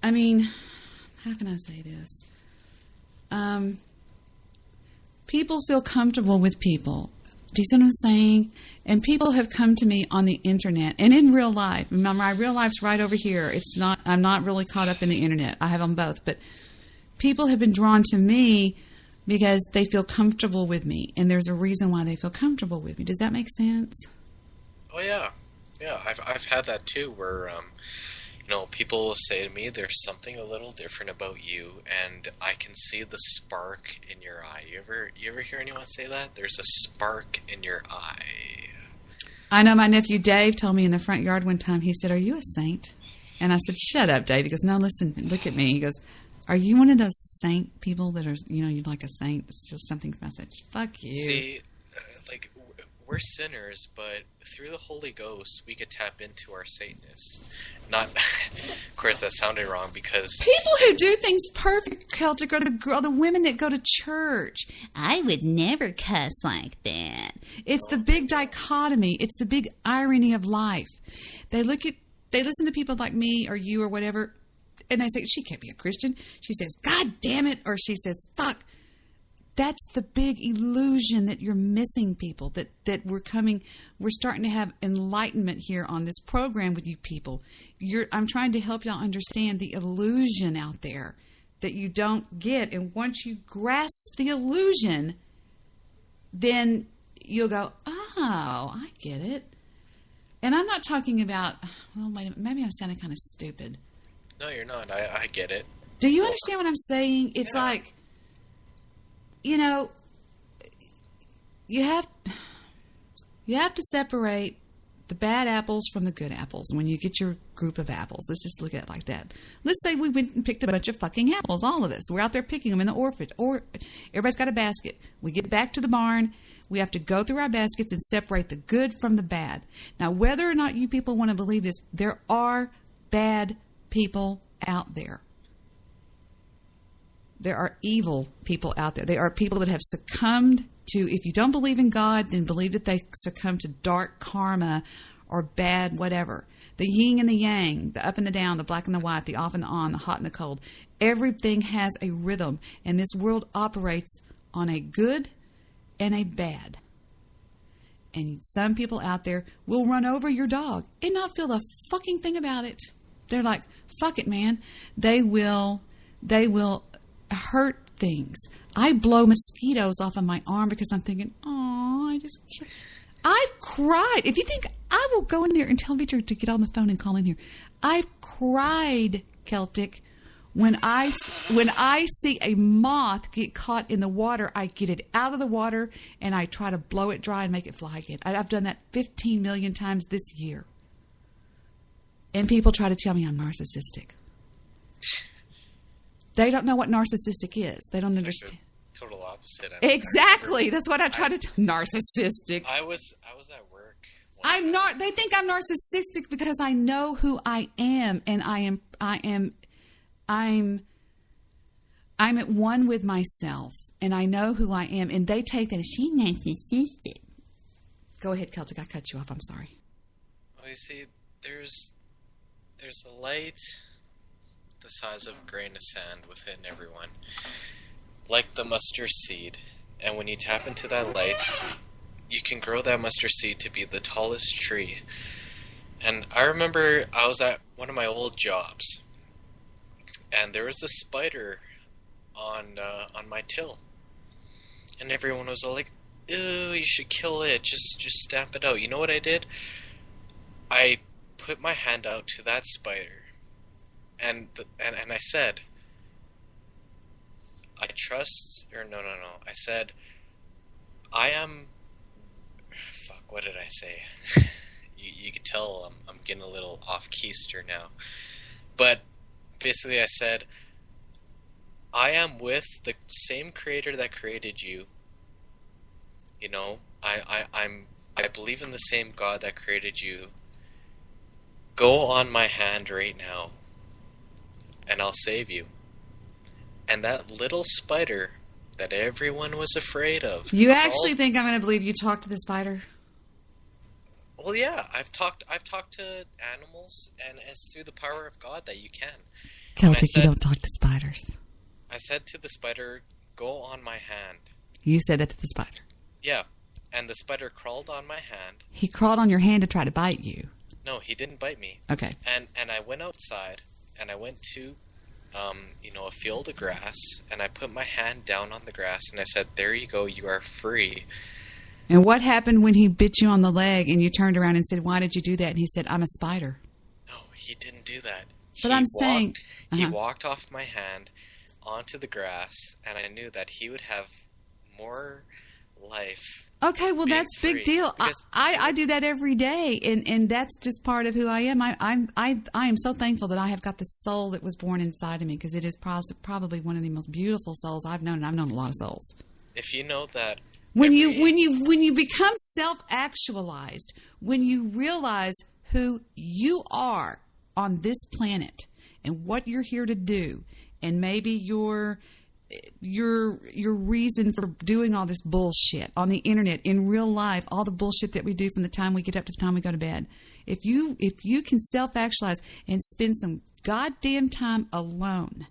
S1: I mean, how can I say this? People feel comfortable with people. Do you see what I'm saying? And people have come to me on the internet and in real life. My real life's right over here. I'm not really caught up in the internet. I have them both. But people have been drawn to me because they feel comfortable with me. And there's a reason why they feel comfortable with me. Does that make sense?
S6: Oh, yeah. Yeah, I've had that too, where people will say to me, there's something a little different about you, and I can see the spark in your eye. You ever hear anyone say that? There's a spark in your eye.
S1: I know my nephew Dave told me in the front yard one time, he said, are you a saint? And I said, shut up, Dave. He goes, no, listen, look at me. He goes, Are you one of those saint people that are, you're like a saint? It's just something's message. Fuck you.
S6: See, we're sinners, but through the Holy Ghost, we could tap into our Satanness. Not, of course, that sounded wrong because
S1: people who do things perfect, Celtic, are the women that go to church. I would never cuss like that. It's the big dichotomy. It's the big irony of life. They listen to people like me or you or whatever, and they say, she can't be a Christian. She says, God damn it, or she says, fuck. That's the big illusion that you're missing, people, that we're starting to have enlightenment here on this program with you people. I'm trying to help y'all understand the illusion out there that you don't get. And once you grasp the illusion, then you'll go, oh, I get it. And I'm not talking about, well, wait a minute, maybe I'm sounding kind of stupid.
S6: No, you're not. I get it.
S1: Do you understand what I'm saying? It's like, you have to separate the bad apples from the good apples when you get your group of apples. Let's just look at it like that. Let's say we went and picked a bunch of fucking apples, all of us. We're out there picking them in the orchard, or everybody's got a basket. We get back to the barn. We have to go through our baskets and separate the good from the bad. Now, whether or not you people want to believe this, there are bad people out there. There are evil people out there. There are people that have succumbed to, if you don't believe in God, then believe that they succumb to dark karma or bad whatever. The yin and the yang, the up and the down, the black and the white, the off and the on, the hot and the cold. Everything has a rhythm, and this world operates on a good and a bad. And some people out there will run over your dog and not feel a fucking thing about it. They're like, fuck it, man. They will hurt things. I blow mosquitoes off of my arm because I'm thinking, oh, I've cried. If you think I will go in there and tell Victor to get on the phone and call in here, I've cried, Celtic. When I see a moth get caught in the water, I get it out of the water and I try to blow it dry and make it fly again. I've done that 15 million times this year. And people try to tell me I'm narcissistic. They don't know what narcissistic is. They don't understand.
S6: Total opposite.
S1: Exactly. That's what I try to tell. Narcissistic.
S6: I was at work.
S1: I'm not. They think I'm narcissistic because I know who I am, and I'm at one with myself, and I know who I am, and they take that as she's narcissistic. Go ahead, Celtic. I cut you off. I'm sorry.
S6: Well, you see, there's a light the size of a grain of sand within everyone, like the mustard seed, and when you tap into that light, you can grow that mustard seed to be the tallest tree. And I remember I was at one of my old jobs, and there was a spider on my till, and everyone was all like, "Ew, you should kill it. Just stamp it out." You know what I did? I put my hand out to that spider. And I said, I said, I am. Fuck, what did I say? you could tell I'm getting a little off keister now. But basically, I said, I am with the same creator that created you. You know, I believe in the same God that created you. Go on my hand right now, and I'll save you. And that little spider that everyone was afraid of.
S1: You actually think I'm going to believe you talked to the spider?
S6: Well, yeah, I've talked to animals, and it's through the power of God that you can.
S1: Celtic, you don't talk to spiders.
S6: I said to the spider, "Go on my hand."
S1: You said that to the spider?
S6: Yeah, and the spider crawled on my hand.
S1: He crawled on your hand to try to bite you?
S6: No, he didn't bite me.
S1: Okay.
S6: And I went outside, and I went to, a field of grass, and I put my hand down on the grass, and I said, "There you go, you are free."
S1: And what happened when he bit you on the leg, and you turned around and said, "Why did you do that?" And he said, "I'm a spider."
S6: No, he didn't do that.
S1: But I'm saying...
S6: He walked off my hand onto the grass, and I knew that he would have more life
S1: Okay, well,
S6: being
S1: that's
S6: free.
S1: big deal.
S6: Because-
S1: I do that every day, and that's just part of who I am. I am so thankful that I have got the soul that was born inside of me, because it is probably one of the most beautiful souls I've known, and I've known a lot of souls.
S6: If you know that
S1: When you become self-actualized, when you realize who you are on this planet and what you're here to do, and maybe your reason for doing all this bullshit on the internet, in real life, all the bullshit that we do from the time we get up to the time we go to bed. If you can self-actualize and spend some goddamn time alone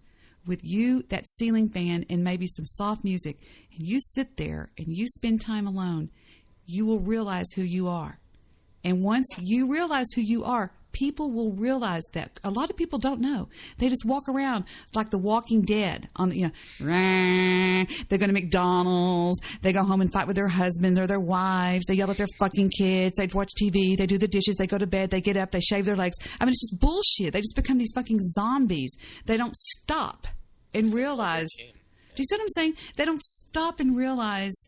S1: with you, that ceiling fan, and maybe some soft music, and you sit there and you spend time alone, you will realize who you are. And once you realize who you are, people will realize that. A lot of people don't know. They just walk around like the Walking Dead. They go to McDonald's. They go home and fight with their husbands or their wives. They yell at their fucking kids. They watch TV. They do the dishes. They go to bed. They get up. They shave their legs. I mean, it's just bullshit. They just become these fucking zombies. They don't stop and realize. Do you see what I'm saying? They don't stop and realize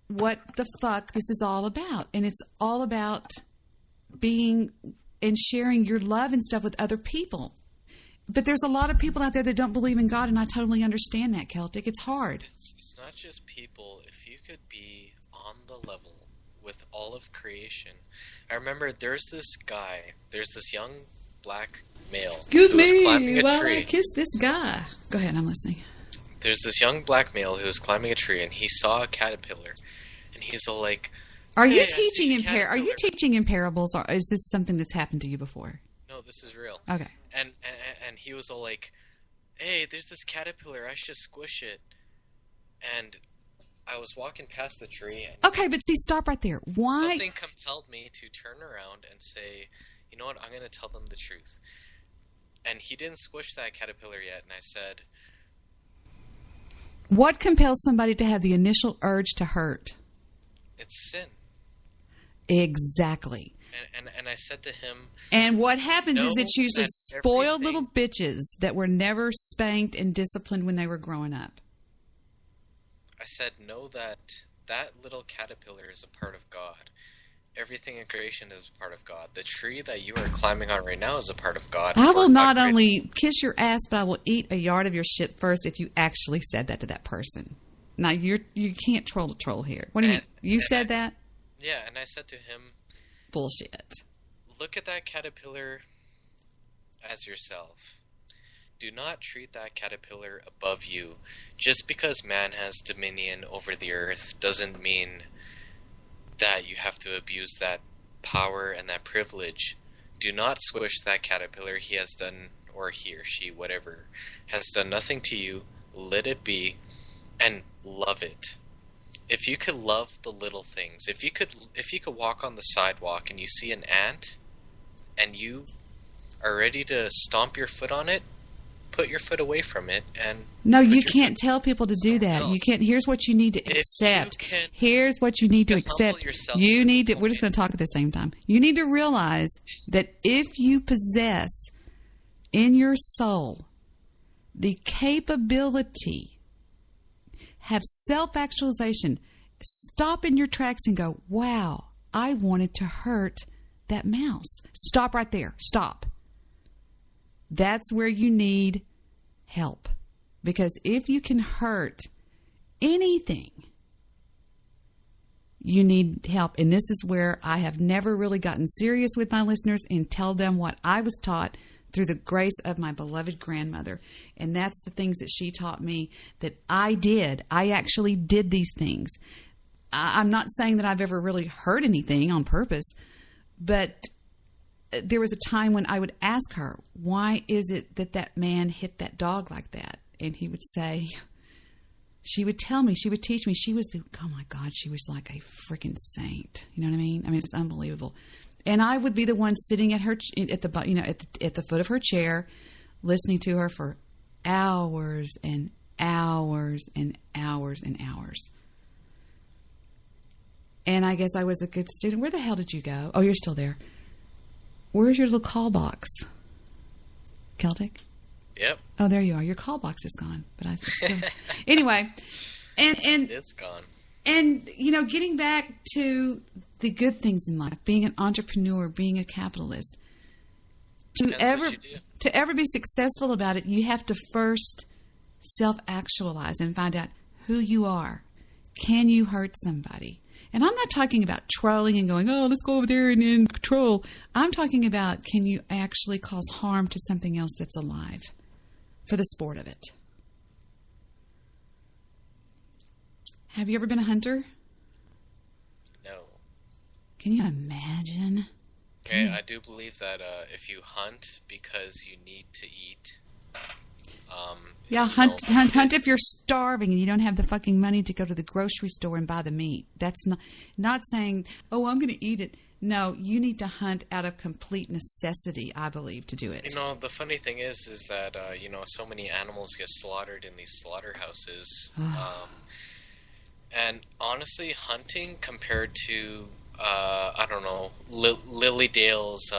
S1: what the fuck this is all about. And it's all about being and sharing your love and stuff with other people. But there's a lot of people out there that don't believe in God, and I totally understand that, Celtic. It's hard.
S6: It's not just people. If you could be on the level with all of creation. I remember there's this young black male.
S1: Excuse
S6: who was climbing
S1: me
S6: a
S1: while
S6: tree.
S1: I kiss this guy. Go ahead, I'm listening.
S6: There's this young black male who was climbing a tree, and he saw a caterpillar, and he's all like,
S1: Are you
S6: "Hey, I see
S1: teaching
S6: a
S1: in Are you
S6: caterpillar."
S1: teaching in parables, or is this something that's happened to you before?
S6: No, this is real.
S1: Okay.
S6: And he was all like, "Hey, there's this caterpillar. I should squish it." And I was walking past the tree, and
S1: Okay, but see, stop right there. Why?
S6: something compelled me to turn around and say, "You know what? I'm going to tell them the truth." And he didn't squish that caterpillar yet, and I said,
S1: What compels somebody to have the initial urge to hurt?
S6: "It's sin."
S1: Exactly.
S6: And I said to him,
S1: And what happens is
S6: Know
S1: it's usually
S6: that
S1: spoiled
S6: everything-
S1: little bitches that were never spanked and disciplined when they were growing up.
S6: I said, "Know that that little caterpillar is a part of God. Everything in creation is a part of God. The tree that you are climbing on right now is a part of God."
S1: I will
S6: For
S1: not
S6: God
S1: only kiss your ass, but I will eat a yard of your shit first if you actually said that to that person. Now, you can't troll the troll here. What do you mean? You said that?
S6: Yeah, and I said to him,
S1: Bullshit.
S6: "Look at that caterpillar as yourself. Do not treat that caterpillar above you. Just because man has dominion over the earth doesn't mean that you have to abuse that power and that privilege. Do not squish that caterpillar. He has done, or he or she, whatever, has done nothing to you. Let it be, and love it. If you could love the little things, if you could walk on the sidewalk and you see an ant, and you are ready to stomp your foot on it, put your foot away from it, and
S1: No,
S6: put
S1: you
S6: your
S1: can't
S6: foot
S1: tell people to do that.
S6: somewhere
S1: You
S6: else.
S1: can't. Here's what you need to
S6: If you
S1: accept.
S6: can-
S1: Here's what you need to
S6: you can humble
S1: accept.
S6: yourself
S1: You
S6: to
S1: need
S6: the
S1: to. We're just going
S6: point.
S1: to talk at the same time. You need to realize that if you possess in your soul the capability, have self-actualization, stop in your tracks and go, "Wow, I wanted to hurt that mouse." Stop right there. Stop. That's where you need help. Because if you can hurt anything, you need help. And this is where I have never really gotten serious with my listeners and tell them what I was taught through the grace of my beloved grandmother. And that's the things that she taught me that I did. I actually did these things. I'm not saying that I've ever really hurt anything on purpose, but there was a time when I would ask her, "Why is it that that man hit that dog like that?" And he would say, she would tell me, she would teach me, oh my God, she was like a freaking saint. You know what I mean? I mean, it's unbelievable. And I would be the one sitting at her, at the foot of her chair, listening to her for hours and hours and hours and hours. And I guess I was a good student. Where the hell did you go? Oh, you're still there. Where's your little call box? Celtic?
S6: Yep,
S1: Oh, there you are. Your call box is gone, but I still. Anyway, and
S6: it's gone.
S1: And, getting back to the good things in life, being an entrepreneur, being a capitalist, to ever be successful about it, you have to first self-actualize and find out who you are. Can you hurt somebody? And I'm not talking about trolling and going, oh, let's go over there and control. I'm talking about, can you actually cause harm to something else that's alive for the sport of it? Have you ever been a hunter?
S6: No.
S1: Can you imagine?
S6: Okay, I do believe that if you hunt because you need to eat,
S1: hunt if you're starving and you don't have the fucking money to go to the grocery store and buy the meat. That's not saying, oh, I'm going to eat it. No, you need to hunt out of complete necessity, I believe, to do it.
S6: The funny thing is that so many animals get slaughtered in these slaughterhouses. And honestly, hunting compared to Lily Dale's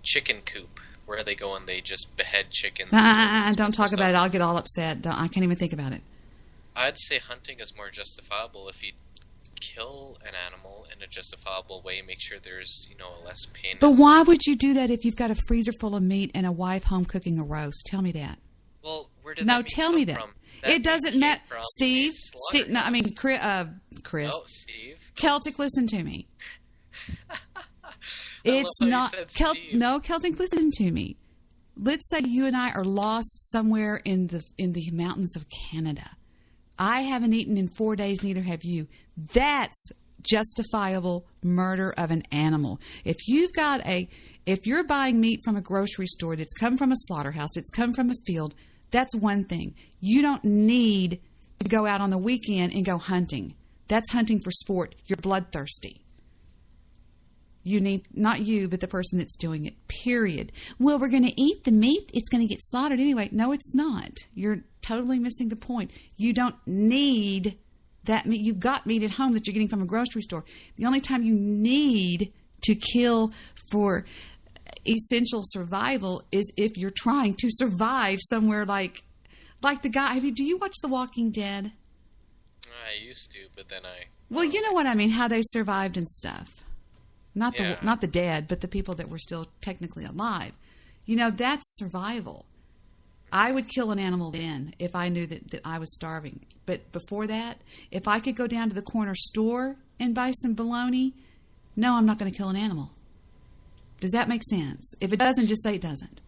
S6: chicken coop, where they go and they just behead chickens.
S1: Don't talk about it. I'll get all upset. I can't even think about it.
S6: I'd say hunting is more justifiable if you kill an animal in a justifiable way. Make sure there's a less pain.
S1: But why would you do that if you've got a freezer full of meat and a wife home cooking a roast? Tell me that.
S6: Well, where did that meat
S1: tell
S6: come
S1: me that.
S6: from?
S1: It doesn't matter, Steve.
S6: No,
S1: I mean Chris.
S6: Oh, Steve.
S1: Celtic, listen to me. It's not Celtic. Listen to me. Let's say you and I are lost somewhere in the mountains of Canada. I haven't eaten in 4 days. Neither have you. That's justifiable murder of an animal. If you're buying meat from a grocery store that's come from a slaughterhouse, it's come from a field, that's one thing. You don't need to go out on the weekend and go hunting. That's hunting for sport. You're bloodthirsty. You need, not you, but the person that's doing it, period. Well, we're going to eat the meat. It's going to get slaughtered anyway. No, it's not. You're totally missing the point. You don't need that meat. You've got meat at home that you're getting from a grocery store. The only time you need to kill for essential survival is if you're trying to survive somewhere like the guy. Do you watch The Walking Dead?
S6: I used to, but then
S1: Well, you know what I mean, how they survived and stuff. Not the dead, but the people that were still technically alive. That's survival. I would kill an animal then if I knew that I was starving. But before that, if I could go down to the corner store and buy some bologna, no, I'm not going to kill an animal. Does that make sense? If it doesn't, just say it doesn't.